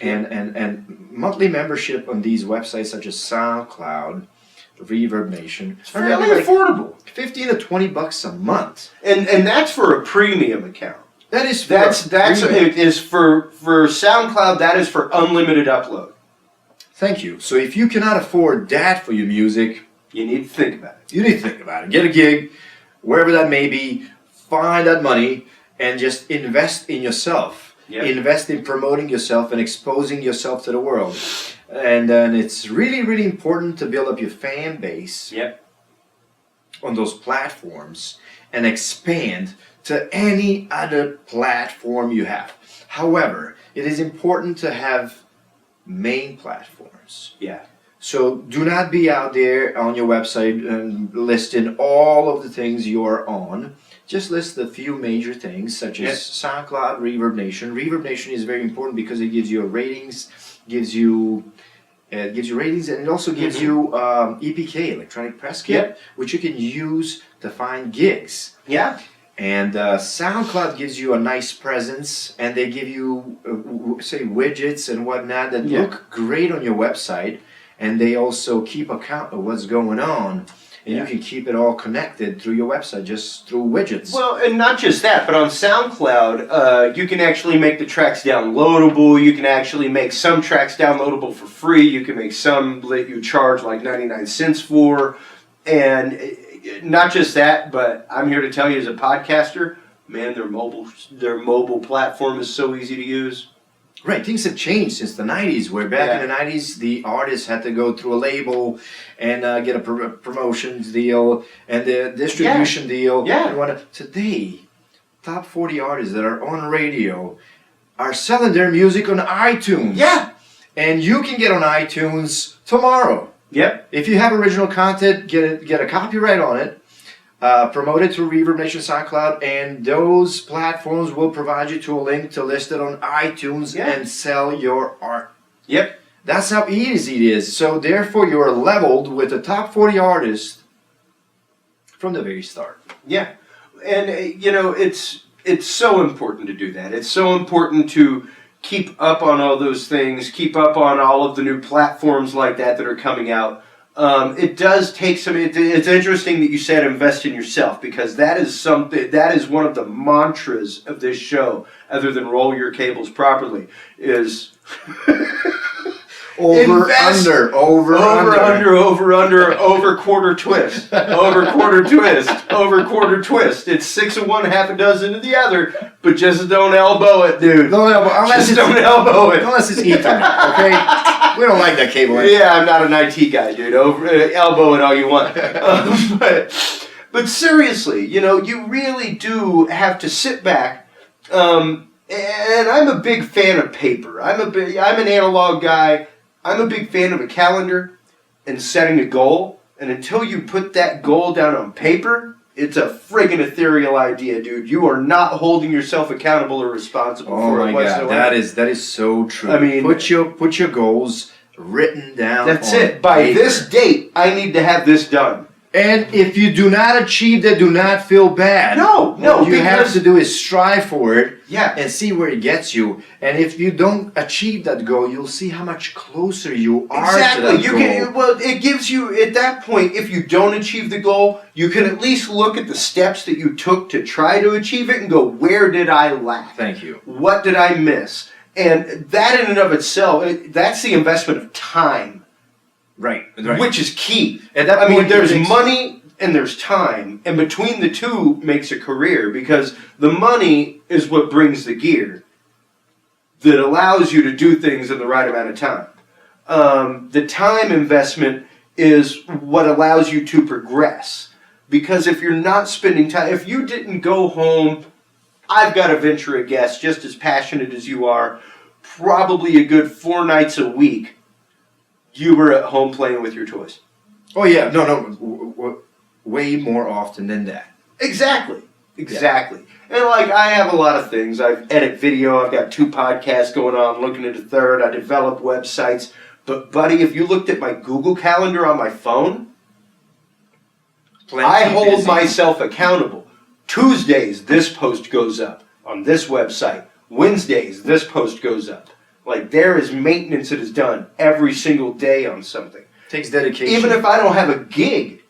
And monthly membership on these websites such as SoundCloud, Reverb Nation, it's fairly affordable. $15 to $20 a month, and that's for a premium account. That is for SoundCloud. That is for unlimited upload. Thank you. So if you cannot afford that for your music, you need to think about it. You need to think about it. Get a gig, wherever that may be. Find that money and just invest in yourself. Yep. Invest in promoting yourself and exposing yourself to the world. And then it's really, really important to build up your fan base on those platforms and expand to any other platform you have. However, it is important to have main platforms. Yeah. So do not be out there on your website and listing all of the things you're on. Just list a few major things such as SoundCloud, Reverb Nation. Reverb Nation is very important because it gives you ratings, gives you ratings, and it also gives you EPK, electronic press kit, which you can use to find gigs. Yeah. And SoundCloud gives you a nice presence, and they give you, say, widgets and whatnot that look great on your website, and they also keep account of what's going on. And you can keep it all connected through your website, just through widgets. Well, and not just that, but on SoundCloud, you can actually make the tracks downloadable. You can actually make some tracks downloadable for free. You can make some that you charge like 99 cents for. And not just that, but I'm here to tell you as a podcaster, man, their mobile platform is so easy to use. Right, things have changed since the 90s, where back in the 90s, the artists had to go through a label and get a promotions deal and the distribution deal. Yeah. Today, top 40 artists that are on radio are selling their music on iTunes. Yeah. And you can get on iTunes tomorrow. Yep. If you have original content, get a copyright on it. Promote it through Reverb Nation SoundCloud, and those platforms will provide you to a link to list it on iTunes and sell your art. Yep. That's how easy it is. So therefore, you're leveled with the top 40 artists from the very start. Yeah. And, it's so important to do that. It's so important to keep up on all those things, keep up on all of the new platforms like that are coming out. It does take some. It's interesting that you said invest in yourself, because that is one of the mantras of this show, other than roll your cables properly, is over quarter twist, over quarter twist. It's 6 of one, half a dozen of the other, but just don't elbow it, dude. Don't elbow it. Unless it's Ethernet, okay? We don't like that cable. Yeah, I'm not an IT guy, dude. Elbow it all you want. But seriously, you really do have to sit back. And I'm a big fan of paper. I'm an analog guy. I'm a big fan of a calendar and setting a goal. And until you put that goal down on paper, it's a friggin' ethereal idea, dude. You are not holding yourself accountable or responsible for it whatsoever. Oh my God, that is so true. I mean, put your goals written down. That's on it. By paper. this date, I need to have this done. And if you do not achieve that, do not feel bad. No. What you have to do is strive for it. Yeah. And see where it gets you. And if you don't achieve that goal, you'll see how much closer you are to that goal. It gives you, at that point, if you don't achieve the goal, you can at least look at the steps that you took to try to achieve it and go, where did I lack? Thank you. What did I miss? And that in and of itself, that's the investment of time. Right. Which is key. At that point, there's money and there's time, and between the two makes a career, because the money is what brings the gear that allows you to do things in the right amount of time. The time investment is what allows you to progress, because if you're not spending time, if you didn't go home, I've got to venture a guess, just as passionate as you are, probably a good 4 nights a week, you were at home playing with your toys. Oh yeah, no, way more often than that. Exactly. And I have a lot of things. I edit video. I've got 2 podcasts going on, looking at a third. I develop websites. But buddy, if you looked at my Google Calendar on my phone, I hold myself accountable. Tuesdays, this post goes up on this website. Wednesdays, this post goes up. There is maintenance that is done every single day on something. Takes dedication. Even if I don't have a gig,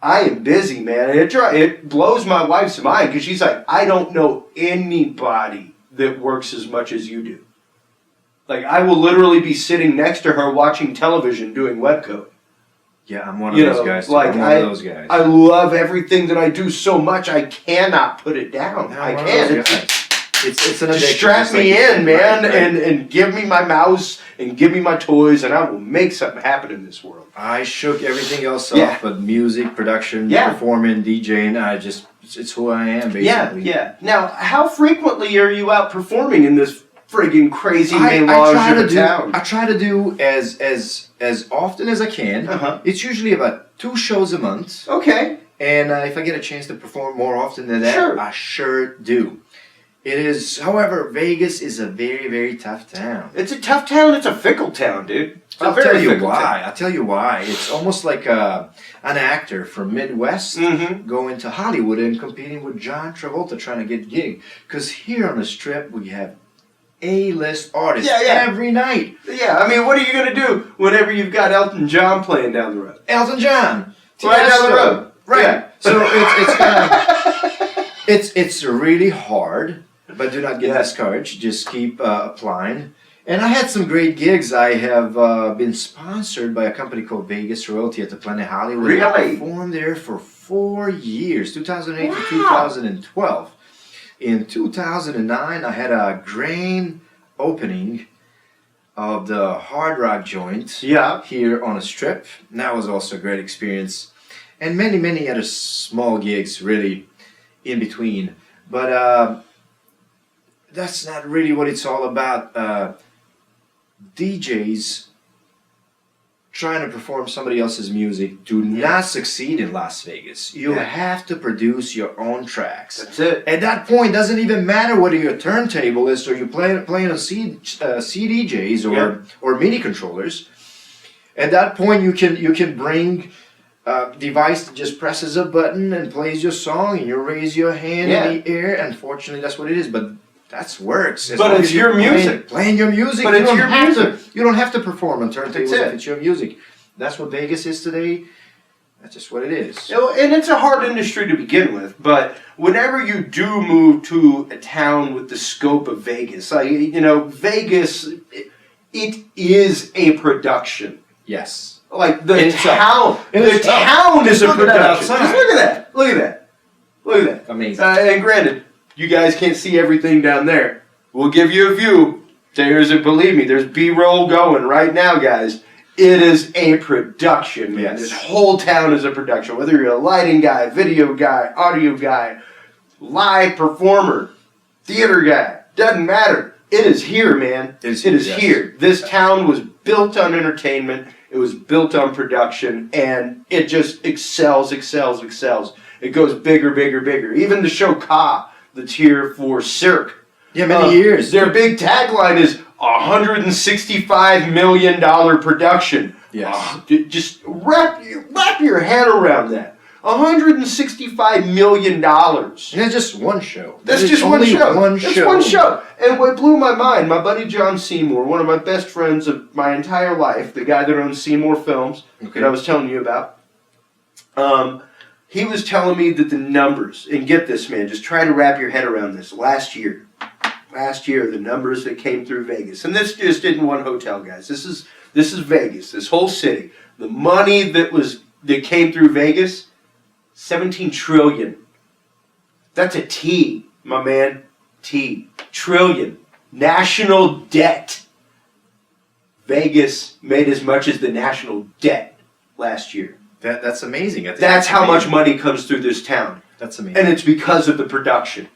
I am busy, man. It blows my wife's mind, because she's like, I don't know anybody that works as much as you do. I will literally be sitting next to her watching television doing web code. Yeah, I'm one of those guys. Too. Like I'm one of those guys. I love everything that I do so much I cannot put it down. I can't. It's an addiction. Just strap me in, man, and give me my mouse and give me my toys, and I will make something happen in this world. I shook everything else off, but music, production, performing, DJing, it's who I am, basically. Yeah. Now, how frequently are you out performing in this friggin' crazy melange of a town? I try to do as often as I can. It's usually about 2 shows a month. Okay. And if I get a chance to perform more often than that, I sure do. It is, however, Vegas is a very, very tough town. It's a tough town. It's a fickle town, dude. I'll tell you why. I'll tell you why. It's almost like an actor from Midwest going to Hollywood and competing with John Travolta trying to get a gig. Because here on the Strip, we have A-list artists every night. Yeah, I mean, what are you going to do whenever you've got Elton John playing down the road? Elton John. Right down the road. Right. Yeah. So it's kind of, it's really hard. But do not get discouraged. Just keep applying. And I had some great gigs. I have been sponsored by a company called Vegas Royalty at the Planet Hollywood. Really? I performed there for 4 years, 2008 to 2012. In 2009, I had a grand opening of the Hard Rock joint here on a Strip. And that was also a great experience. And many, many other small gigs, really, in between. But that's not really what it's all about. DJs trying to perform somebody else's music do not succeed in Las Vegas. You have to produce your own tracks. That's it. At that point, it doesn't even matter whether your turntable is or you're playing on CDJs or MIDI controllers. At that point, you can bring a device that just presses a button and plays your song, and you raise your hand in the air. Unfortunately, that's what it is. But that works. But it's your music. Playing your music. But it's your music. You don't have to perform on turntables if it's your music. That's what Vegas is today. That's just what it is. And it's a hard industry to begin with, but whenever you do move to a town with the scope of Vegas, Vegas, it is a production. Yes. Like the town is a production. Just look at that. Amazing. And granted, you guys can't see everything down there. We'll give you a view. Believe me, there's B-roll going right now, guys. It is a production, man. Yes. This whole town is a production. Whether you're a lighting guy, video guy, audio guy, live performer, theater guy, doesn't matter. It is here, man. It is here. This town was built on entertainment. It was built on production, and it just excels. It goes bigger. Even the show Ka, that's here for Cirque. Yeah, many years. Their big tagline is $165 million production. Yes. Just wrap your head around that. $165 million. And that's just one show. That's just one show. And what blew my mind, my buddy John Seymour, one of my best friends of my entire life, the guy that owns Seymour Films, that I was telling you about, he was telling me that the numbers, and get this, man, just try to wrap your head around this. Last year, the numbers that came through Vegas, and this just isn't one hotel, guys. This is Vegas, this whole city. The money that came through Vegas, 17 trillion. That's a T, my man. T. Trillion. National debt. Vegas made as much as the national debt last year. That's amazing. That's how much money comes through this town. That's amazing. And it's because of the production.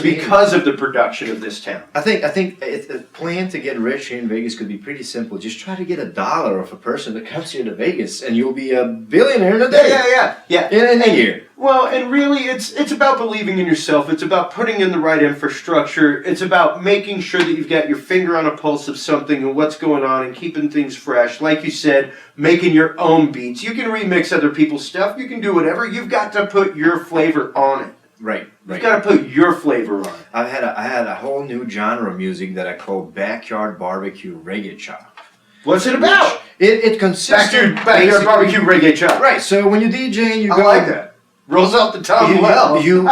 Because of the production of this town. I think a plan to get rich here in Vegas could be pretty simple. Just try to get $1 off a person that comes here to Vegas, and you'll be a billionaire in a day. Yeah. In a year. Well, and really, it's about believing in yourself. It's about putting in the right infrastructure. It's about making sure that you've got your finger on a pulse of something and what's going on and keeping things fresh. Like you said, making your own beats. You can remix other people's stuff. You can do whatever. You've got to put your flavor on it. Right. You've got to put your flavor on it. I had a whole new genre of music that I call backyard barbecue reggae chop. What's it about? It consists of backyard barbecue reggae chop. Right. So when you DJ, you I go. like that. Rolls off the tongue well. You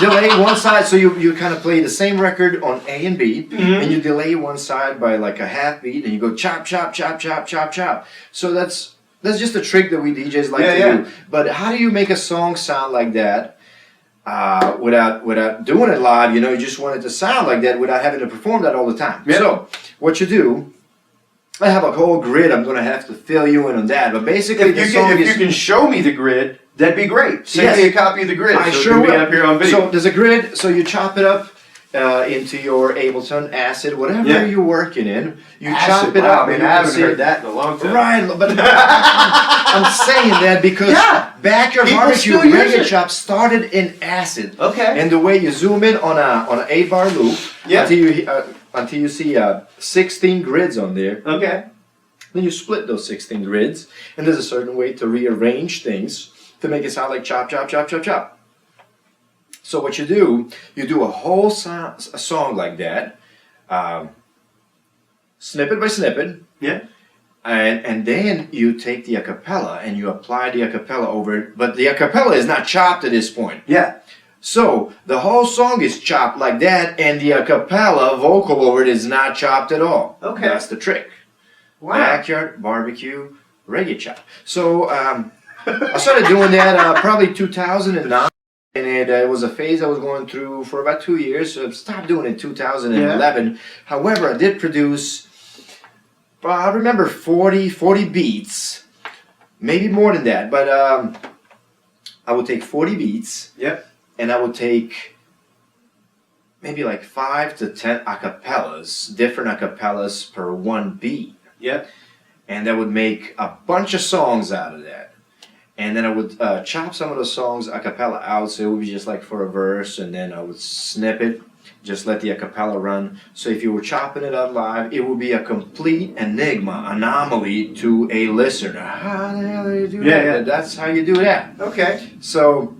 delay one side, so you kind of play the same record on A and B, and you delay one side by like a half beat, and you go chop, chop, chop, chop, chop, chop. So that's That's just a trick that we DJs like to do. But how do you make a song sound like that without doing it live? You know, you just want it to sound like that without having to perform that all the time. Yeah. So what you do, I have a whole grid. I'm going to have to fill you in on that. But basically, if you can show me the grid, that'd be great. Send me a copy of the grid. I so sure it can will. be up here on video. So there's a grid. So you chop it up into your Ableton, acid, whatever you're working in. You chop it up. I mean, I haven't heard that in a long time. Right, but I'm saying that because Backyard Barbecue Reggae Chop started in acid. Okay. And the way you zoom in on an 8-bar loop until you see 16 grids on there. Okay. Then you split those 16 grids, and there's a certain way to rearrange things to make it sound like chop, chop, chop, chop, chop. So what you do a whole a song like that, snippet by snippet. Yeah. And then you take the acapella and you apply the acapella over it, but the acapella is not chopped at this point. Yeah. So the whole song is chopped like that, and the acapella vocal over it is not chopped at all. Okay. That's the trick. Wow. Backyard Barbecue Reggae Chop. So I started doing that probably 2009, and it was a phase I was going through for about 2 years. So I stopped doing it in 2011. However, I did produce, I remember 40 beats, maybe more than that, but I would take 40 beats. Yep. And I would take maybe like 5 to 10 acapellas, different acapellas per one beat. Yep. And that would make a bunch of songs out of that. And then I would chop some of the songs a cappella out, so it would be just like for a verse, and then I would snip it, just let the a cappella run. So if you were chopping it up live, it would be a complete enigma, anomaly to a listener. How the hell do you do that? Yeah. That's how you do that. Okay. So,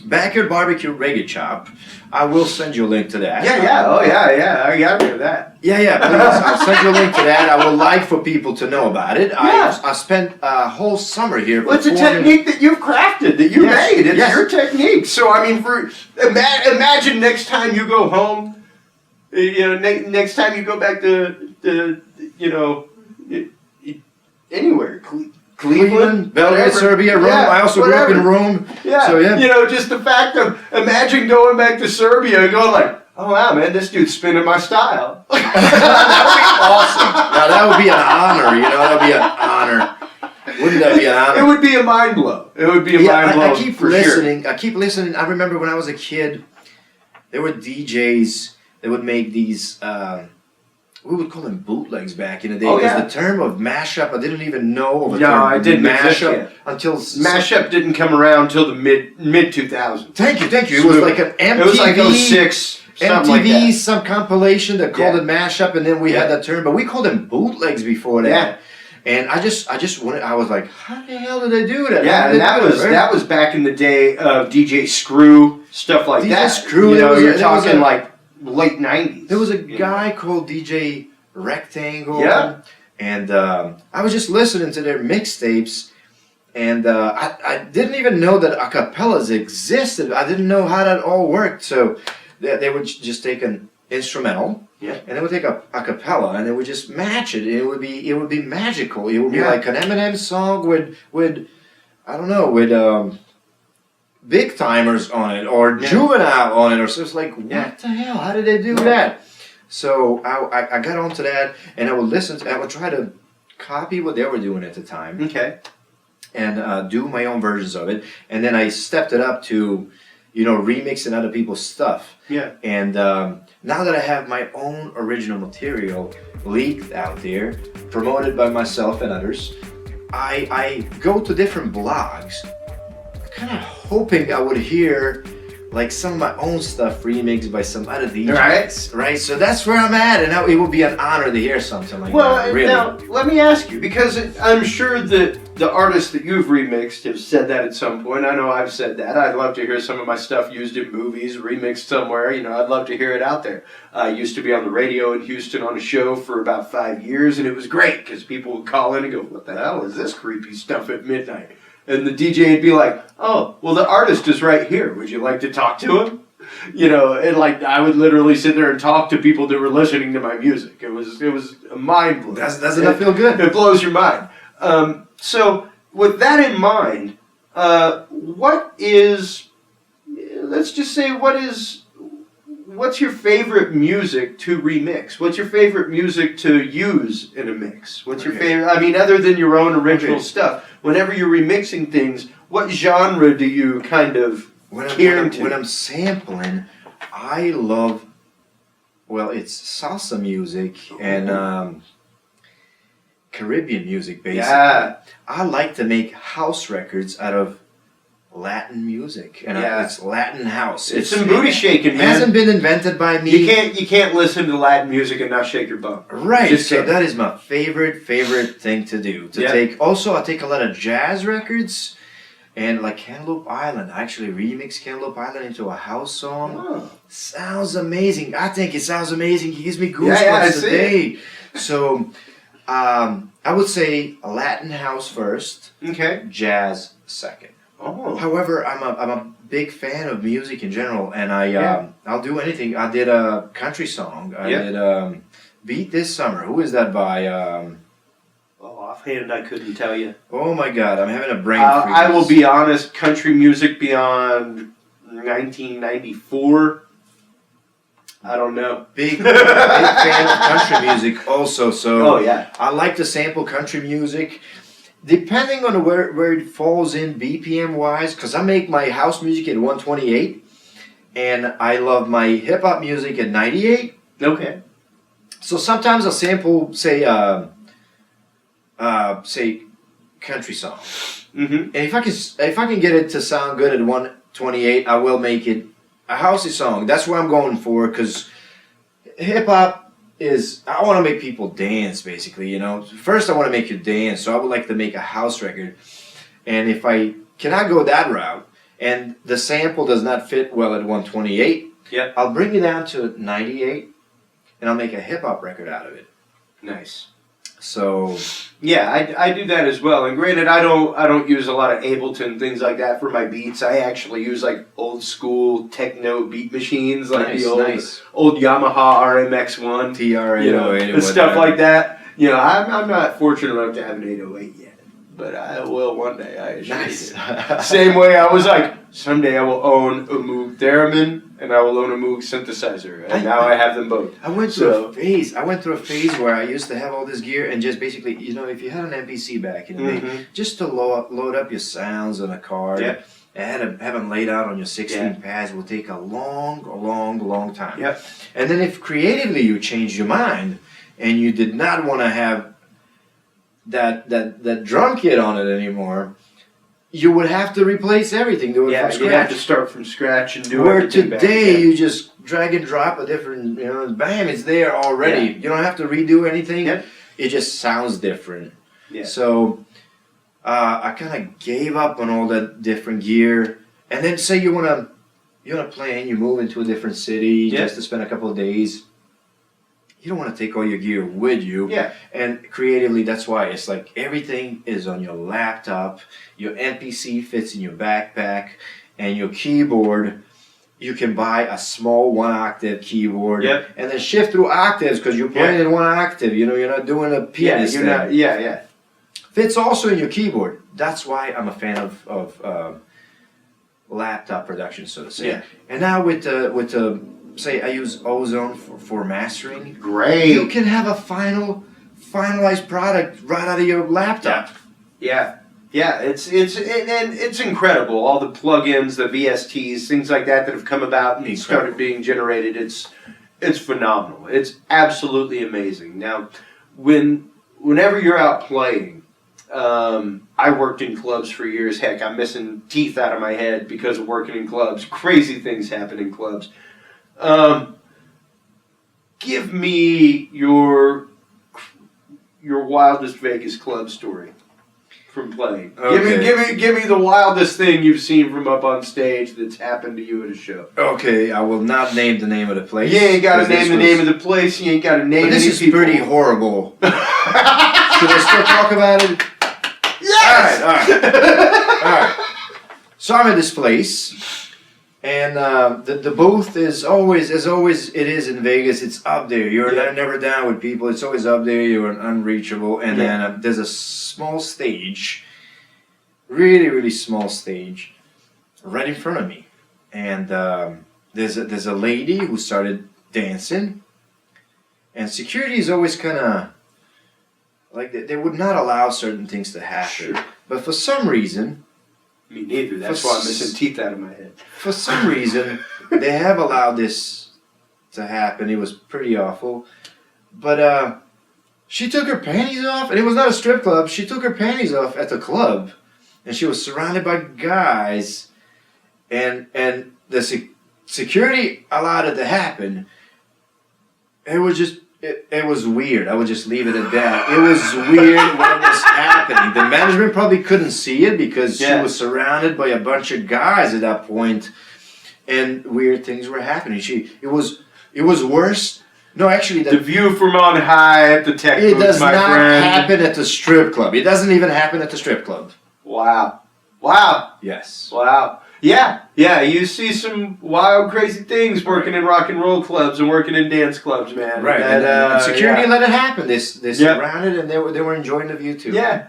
Backyard Barbecue Reggae Chop, I will send you a link to that. Yeah. Oh, yeah. I got rid of that. Yeah, please. I'll send you a link to that. I would like for people to know about it. Yeah. I spent a whole summer here. Well, it's a technique that you've crafted, that you made. It's your technique. So, I mean, imagine next time you go home, next time you go back to anywhere, Cleveland, Belgrade, Serbia, Rome. I also grew up in Rome. Yeah. So, just the fact of, imagine going back to Serbia and going like, oh wow, man, this dude's spinning my style. That would be awesome. Now that would be an honor, That would be an honor. Wouldn't that be an honor? It would be a mind blow. It would be a mind blow. I keep listening. Sure. I keep listening. I remember when I was a kid, there were DJs that would make these. We would call them bootlegs back in the day. Because the term of mashup, I didn't even know of a term. I didn't mashup until mashup didn't come around until the mid 2000s. Thank you. It was like an MTV. It was like 06. MTV, like some compilation that called it mashup, and then we had that term, but we called them bootlegs before that. Yeah. And I just wanted. I was like, how the hell did they do that? Yeah, and that was back in the day of DJ Screw, stuff like DJ that. Screw, you're talking like late 90s. There was a guy called DJ Rectangle. Yeah. And I was just listening to their mixtapes, and I didn't even know that acapellas existed. I didn't know how that all worked. So they would just take an instrumental. Yeah. And they would take a cappella and they would just match it. It would be magical. It would be like an Eminem song with Big Timers on it or Juvenile on it, or so. It's like, what the hell? How did they do that? So I got onto that, and I would I would try to copy what they were doing at the time. Okay. And do my own versions of it, and then I stepped it up to, remixing other people's stuff. Yeah. And now that I have my own original material leaked out there, promoted by myself and others, I go to different blogs, kind of hoping I would hear like some of my own stuff remixed by some other DJs. Right? So that's where I'm at, and it would be an honor to hear something like that. Really. Now, let me ask you, because I'm sure that the artists that you've remixed have said that at some point. I know I've said that. I'd love to hear some of my stuff used in movies, remixed somewhere. I'd love to hear it out there. I used to be on the radio in Houston on a show for about 5 years, and it was great because people would call in and go, what the hell is this creepy stuff at midnight? And the DJ would be like, oh, well, the artist is right here. Would you like to talk to him? And like I would literally sit there and talk to people that were listening to my music. It was a mind blow. Doesn't that feel good? It blows your mind. So with that in mind, what is, let's just say, what's your favorite music to remix? What's your favorite music to use in a mix? What's your favorite, I mean, other than your own original stuff, whenever you're remixing things, what genre do you kind of cater to? When I'm sampling, I love, well, it's salsa music and Caribbean music, basically. Yeah. I like to make house records out of Latin music, and it's Latin house. It's some booty shaking, man. It hasn't been invented by me. You can't listen to Latin music and not shake your bum. Right. So that is my favorite thing to do. I take a lot of jazz records, and like Cantaloupe Island. I actually remixed Cantaloupe Island into a house song. Oh. Sounds amazing. I think it sounds amazing. It gives me goosebumps today. So I would say Latin house first. Okay. Jazz second. Oh. However, I'm a big fan of music in general, and I'll do anything. I did a country song. I did Beat This Summer. Who is that by? Offhand, I couldn't tell you. Oh my God, I'm having a brain freeze. I will be honest. Country music beyond 1994. I don't know. Big fan of country music also. So I like to sample country music. Depending on where it falls in BPM wise, because I make my house music at 128, and I love my hip hop music at 98. Okay. So sometimes I'll sample, say country song, and if I can get it to sound good at 128, I will make it a housey song. That's what I'm going for, because hip hop is, I want to make people dance, basically, you know. First, I want to make you dance, so I would like to make a house record. And if I cannot go that route, and the sample does not fit well at 128, I'll bring it down to 98, and I'll make a hip-hop record out of it. Nice. So yeah, I do that as well. And granted, I don't use a lot of Ableton, things like that for my beats. I actually use like old school techno beat machines, like the old Yamaha RMX1, TR-808, stuff like that. You know, I'm not fortunate enough to have an 808 yet, but I will one day. I assure you. Same way I was like, someday I will own a Moog Theremin and I will own a Moog synthesizer, and now I have them both. I went through a phase where I used to have all this gear and just basically, you know, if you had an MPC back in the day, just to load up your sounds on a card, and have them laid out on your 16 pads will take a long time. Yep. And then if creatively you changed your mind and you did not want to have that drum kit on it anymore, you would have to replace everything, do it from scratch. You have to start from scratch and do everything back. Where today you just drag and drop a different, bam, it's there already. Yeah. You don't have to redo anything. Yep. It just sounds different. Yeah. So I kind of gave up on all that different gear. And then say you want to play and you move into a different city just to spend a couple of days. You don't want to take all your gear with you. Yeah. And creatively, that's why it's like everything is on your laptop. Your MPC fits in your backpack, and your keyboard, you can buy a small 1-octave keyboard, and then shift through octaves because you're playing in 1 octave. You know, you're not doing a pianist thing. Fits also in your keyboard. That's why I'm a fan of laptop production, so to say. Yeah. And now with the say I use Ozone for mastering. Great. You can have a finalized product right out of your laptop. Yeah, it's incredible. All the plugins, the VSTs, things like that have come about and started being generated. It's phenomenal. It's absolutely amazing. Now, whenever you're out playing, I worked in clubs for years. Heck, I'm missing teeth out of my head because of working in clubs. Crazy things happen in clubs. Give me your wildest Vegas club story from playing. Okay. Give me the wildest thing you've seen from up on stage that's happened to you at a show. Okay, I will not name the name of the place. You ain't got to name the name of the place. You ain't got to name any people. This is pretty horrible. Should I still talk about it? Yes! All right. So I'm at this place, And the booth is always, as always it is in Vegas, it's up there. You're never down with people. It's always up there. You're unreachable. And then there's a small stage, really, really small stage, right in front of me. And there's a lady who started dancing. And security is always kind of, like, they would not allow certain things to happen. Sure. But for some reason... Me neither. That's why I'm missing teeth out of my head. For some reason, they have allowed this to happen. It was pretty awful. But she took her panties off, and it was not a strip club. She took her panties off at the club, and she was surrounded by guys, and the security allowed it to happen. It was just... It was weird. I would just leave it at that. It was weird when it was happening. The management probably couldn't see it because she was surrounded by a bunch of guys at that point, and weird things were happening. It was worse. No, actually, the view from on high at the tech booth, it does my not friend. happen at the strip club. It doesn't even happen at the strip club. Wow. Wow. Yes. Wow. Yeah. Yeah. You see some wild, crazy things working in rock and roll clubs and working in dance clubs, man. Right. And security let it happen. They surrounded and they were enjoying the view too. Yeah.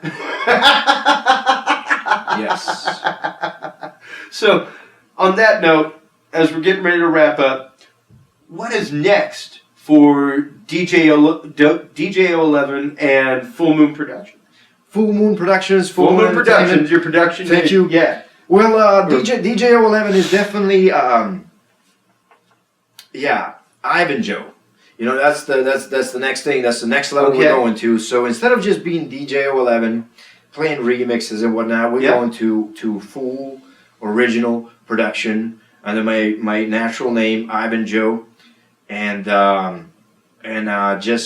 Yes. So, on that note, as we're getting ready to wrap up, what is next for DJ011 and Full Moon Productions? Full Moon Productions. Full Moon Productions. Your production. Thank you. Yeah. Well, DJ011 is definitely, Ivan Joe. You know, that's the next thing. That's the next level we're going to. So instead of just being DJ011, playing remixes and whatnot, we're going to full original production under my natural name, Ivan Joe, and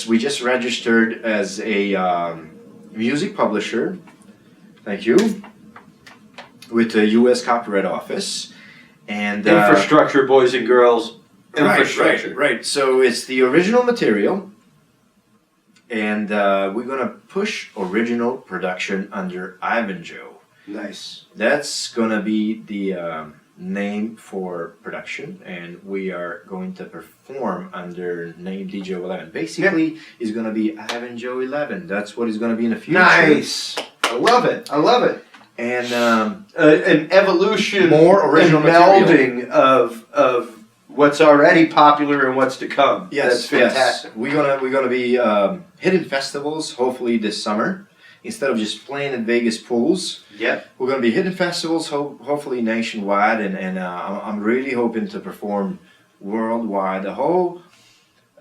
we just registered as a music publisher. Thank you. With the U.S. Copyright Office. And infrastructure, boys and girls. Infrastructure. Right. So it's the original material. And we're going to push original production under Ivan Joe. Nice. That's going to be the name for production. And we are going to perform under name DJ011. Basically, it's going to be Ivan Joe 11. That's what it's going to be in the future. Nice. I love it. I love it. And an evolution, more original and melding of what's already popular and what's to come. Yes, that's fantastic. Yes. We're gonna be hitting festivals hopefully this summer instead of just playing in Vegas pools. Yep. We're gonna be hitting festivals hopefully nationwide, and I'm really hoping to perform worldwide. The whole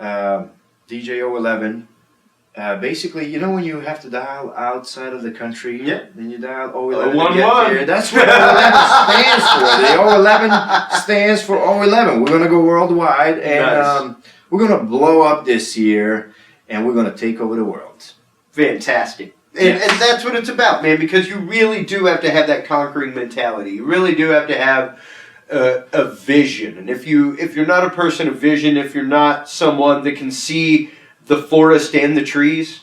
DJ011. Basically, you know when you have to dial outside of the country, then you dial 011 to get there. That's what 011 stands for. The 011 stands for 011. We're going to go worldwide, and we're going to blow up this year, and we're going to take over the world. Fantastic. And that's what it's about, man, because you really do have to have that conquering mentality. You really do have to have a vision. And if you're not a person of vision, if you're not someone that can see the forest and the trees,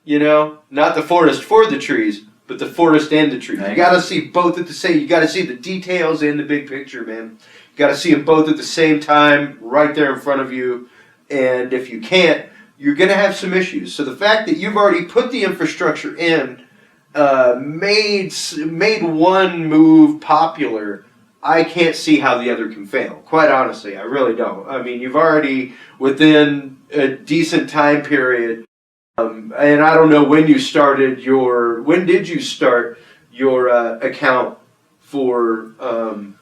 you know, not the forest for the trees, but the forest and the trees. You got to see both at the same. You got to see the details in the big picture, man. You got to see them both at the same time, right there in front of you. And if you can't, you're going to have some issues. So the fact that you've already put the infrastructure in, made one move popular, I can't see how the other can fail. Quite honestly, I really don't. I mean, you've already, within a decent time period, and I don't know when you started when did you start your account for...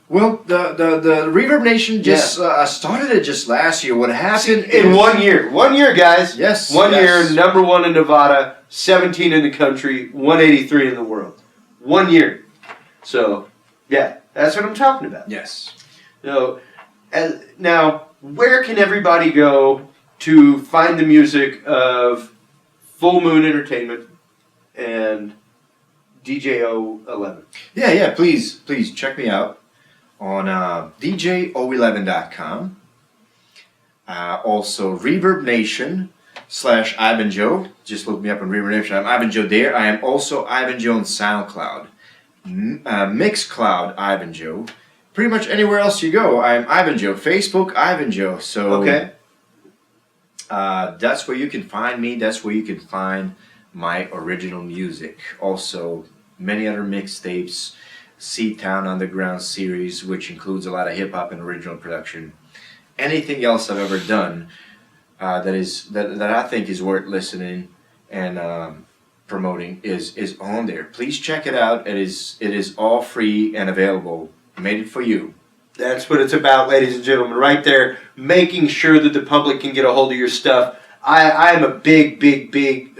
Well, the Reverb Nation just started it just last year. What happened in 1 year. 1 year, guys. Yes. 1 year, #1 in Nevada, 17 in the country, 183 in the world. 1 year. So, yeah, that's what I'm talking about. Yes. So, now, where can everybody go to find the music of Full Moon Entertainment and DJ011? Yeah, please check me out on DJ011.com. Also, Reverb Nation / Ivan Joe. Just look me up on Reverb Nation. I'm Ivan Joe there. I am also Ivan Joe on SoundCloud. Mixcloud Ivan Joe. pretty much anywhere else you go. I'm Ivan Joe. Facebook, Ivan Joe. So Okay. That's where you can find me. That's where you can find my original music. Also, many other mixtapes, Seatown Underground series, which includes a lot of hip hop and original production. Anything else I've ever done that I think is worth listening and promoting is on there. Please check it out. It is all free and available. Made it for you. That's what it's about, ladies and gentlemen, right there, making sure that the public can get a hold of your stuff. I am a big,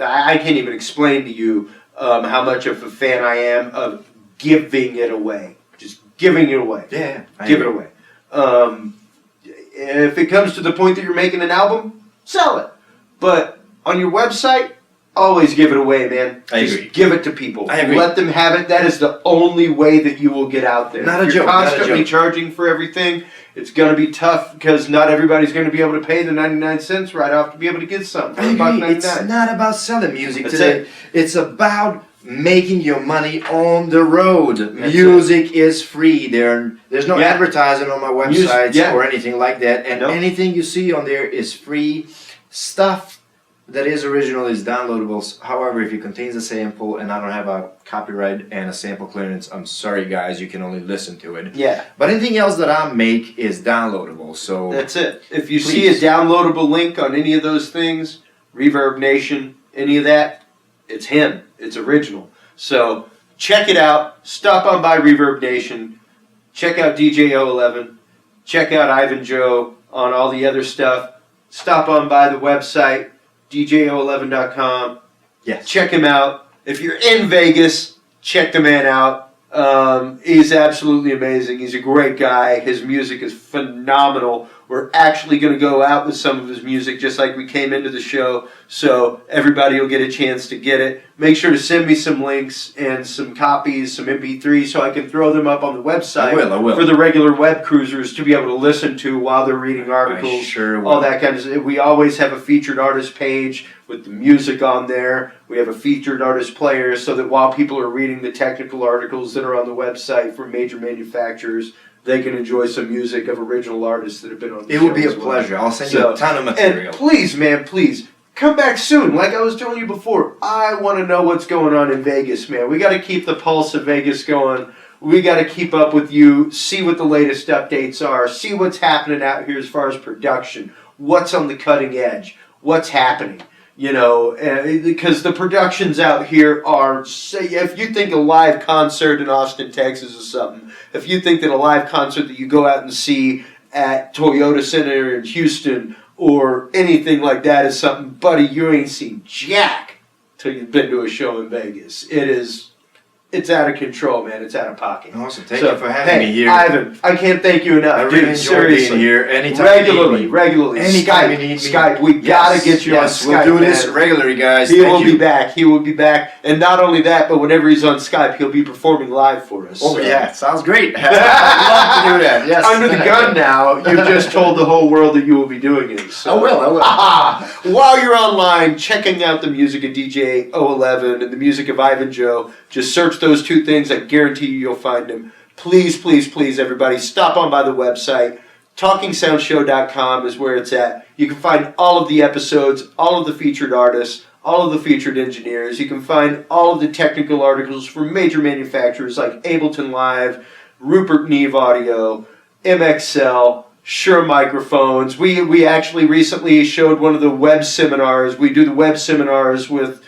I can't even explain to you how much of a fan I am of giving it away. Just giving it away. Yeah. Give it away. If it comes to the point that you're making an album, sell it. But on your website, always give it away, man. I Just agree. give it to people. I agree. Let them have it. That is the only way that you will get out there. Not a If you're joke, not a constantly joke. charging for everything, it's going to be tough because not everybody's going to be able to pay the 99 cents right off to be able to get something. I For $1.99. agree. It's not about selling music That's today. it. It's about making your money on the road. That's Music is free. There's no advertising on my websites or anything like that. And anything you see on there is free. Stuff that is original is downloadable. However, if it contains a sample and I don't have a copyright and a sample clearance, I'm sorry guys, you can only listen to it. Yeah. But anything else that I make is downloadable. So That's it. If you see a downloadable link on any of those things, Reverb Nation, any of that, it's him. It's original. So check it out. Stop on by Reverb Nation. Check out DJ 011. Check out Ivan Joe on all the other stuff. Stop on by the website, djo11.com. yes. Check him out. If you're in Vegas, check the man out. He's absolutely amazing. He's a great guy. His music is phenomenal. We're actually going to go out with some of his music just like we came into the show, so everybody will get a chance to get it. Make sure to send me some links and some copies, some MP3s, so I can throw them up on the website I will. for the regular web cruisers to be able to listen to while they're reading articles. I sure will. All that kind of stuff. We always have a featured artist page with the music on there. We have a featured artist player so that while people are reading the technical articles that are on the website from major manufacturers, they can enjoy some music of original artists that have been on the show. It would be a as well. pleasure. I'll send you a ton of material. And please, man, please, come back soon. Like I was telling you before, I want to know what's going on in Vegas, man. We got to keep the pulse of Vegas going. We got to keep up with you, see what the latest updates are, see what's happening out here as far as production, what's on the cutting edge, what's happening. You know, because the productions out here are, say, if you think a live concert in Austin, Texas is something, if you think that a live concert that you go out and see at Toyota Center in Houston or anything like that is something, buddy, you ain't seen jack till you've been to a show in Vegas. It's out of control, man. It's out of pocket. Awesome. Thank you for having me here. Ivan, I can't thank you enough. I really Dude, enjoy seriously. being here. Anytime Regularly. Anytime you need me. Skype. We gotta get you on Skype. We'll do this man. regularly, guys. He will be back. He will be back. And not only that, but whenever he's on Skype, he'll be performing live for us. Oh, So. yeah. Sounds great. I'd love to do that. Yes. Under the gun now, you've just told the whole world that you will be doing it. So. I will. While you're online checking out the music of DJ 011 and the music of Ivan Joe, just search those two things. I guarantee you you'll find them. Please, please, please, everybody, stop on by the website. TalkingSoundShow.com is where it's at. You can find all of the episodes, all of the featured artists, all of the featured engineers. You can find all of the technical articles from major manufacturers like Ableton Live, Rupert Neve Audio, MXL, Shure Microphones. We actually recently showed one of the web seminars. We do the web seminars with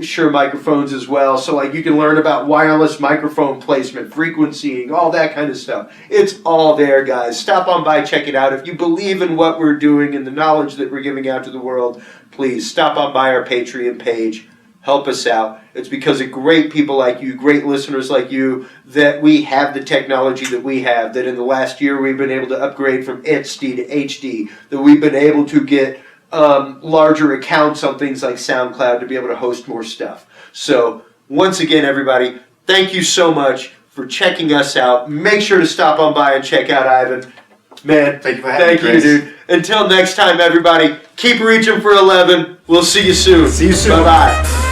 Shure Microphones as well. So like you can learn about wireless microphone placement, frequencying, all that kind of stuff. It's all there, guys. Stop on by, check it out. If you believe in what we're doing and the knowledge that we're giving out to the world, please stop on by our Patreon page. Help us out. It's because of great people like you, great listeners like you, that we have the technology that we have, that in the last year we've been able to upgrade from SD to HD, that we've been able to get larger accounts on things like SoundCloud to be able to host more stuff. So, once again, everybody, thank you so much for checking us out. Make sure to stop on by and check out Ivan. Man, Thank you for having me, thank you, Chris. dude. Until next time, everybody, keep reaching for 11. We'll see you soon. See you soon. Bye-bye.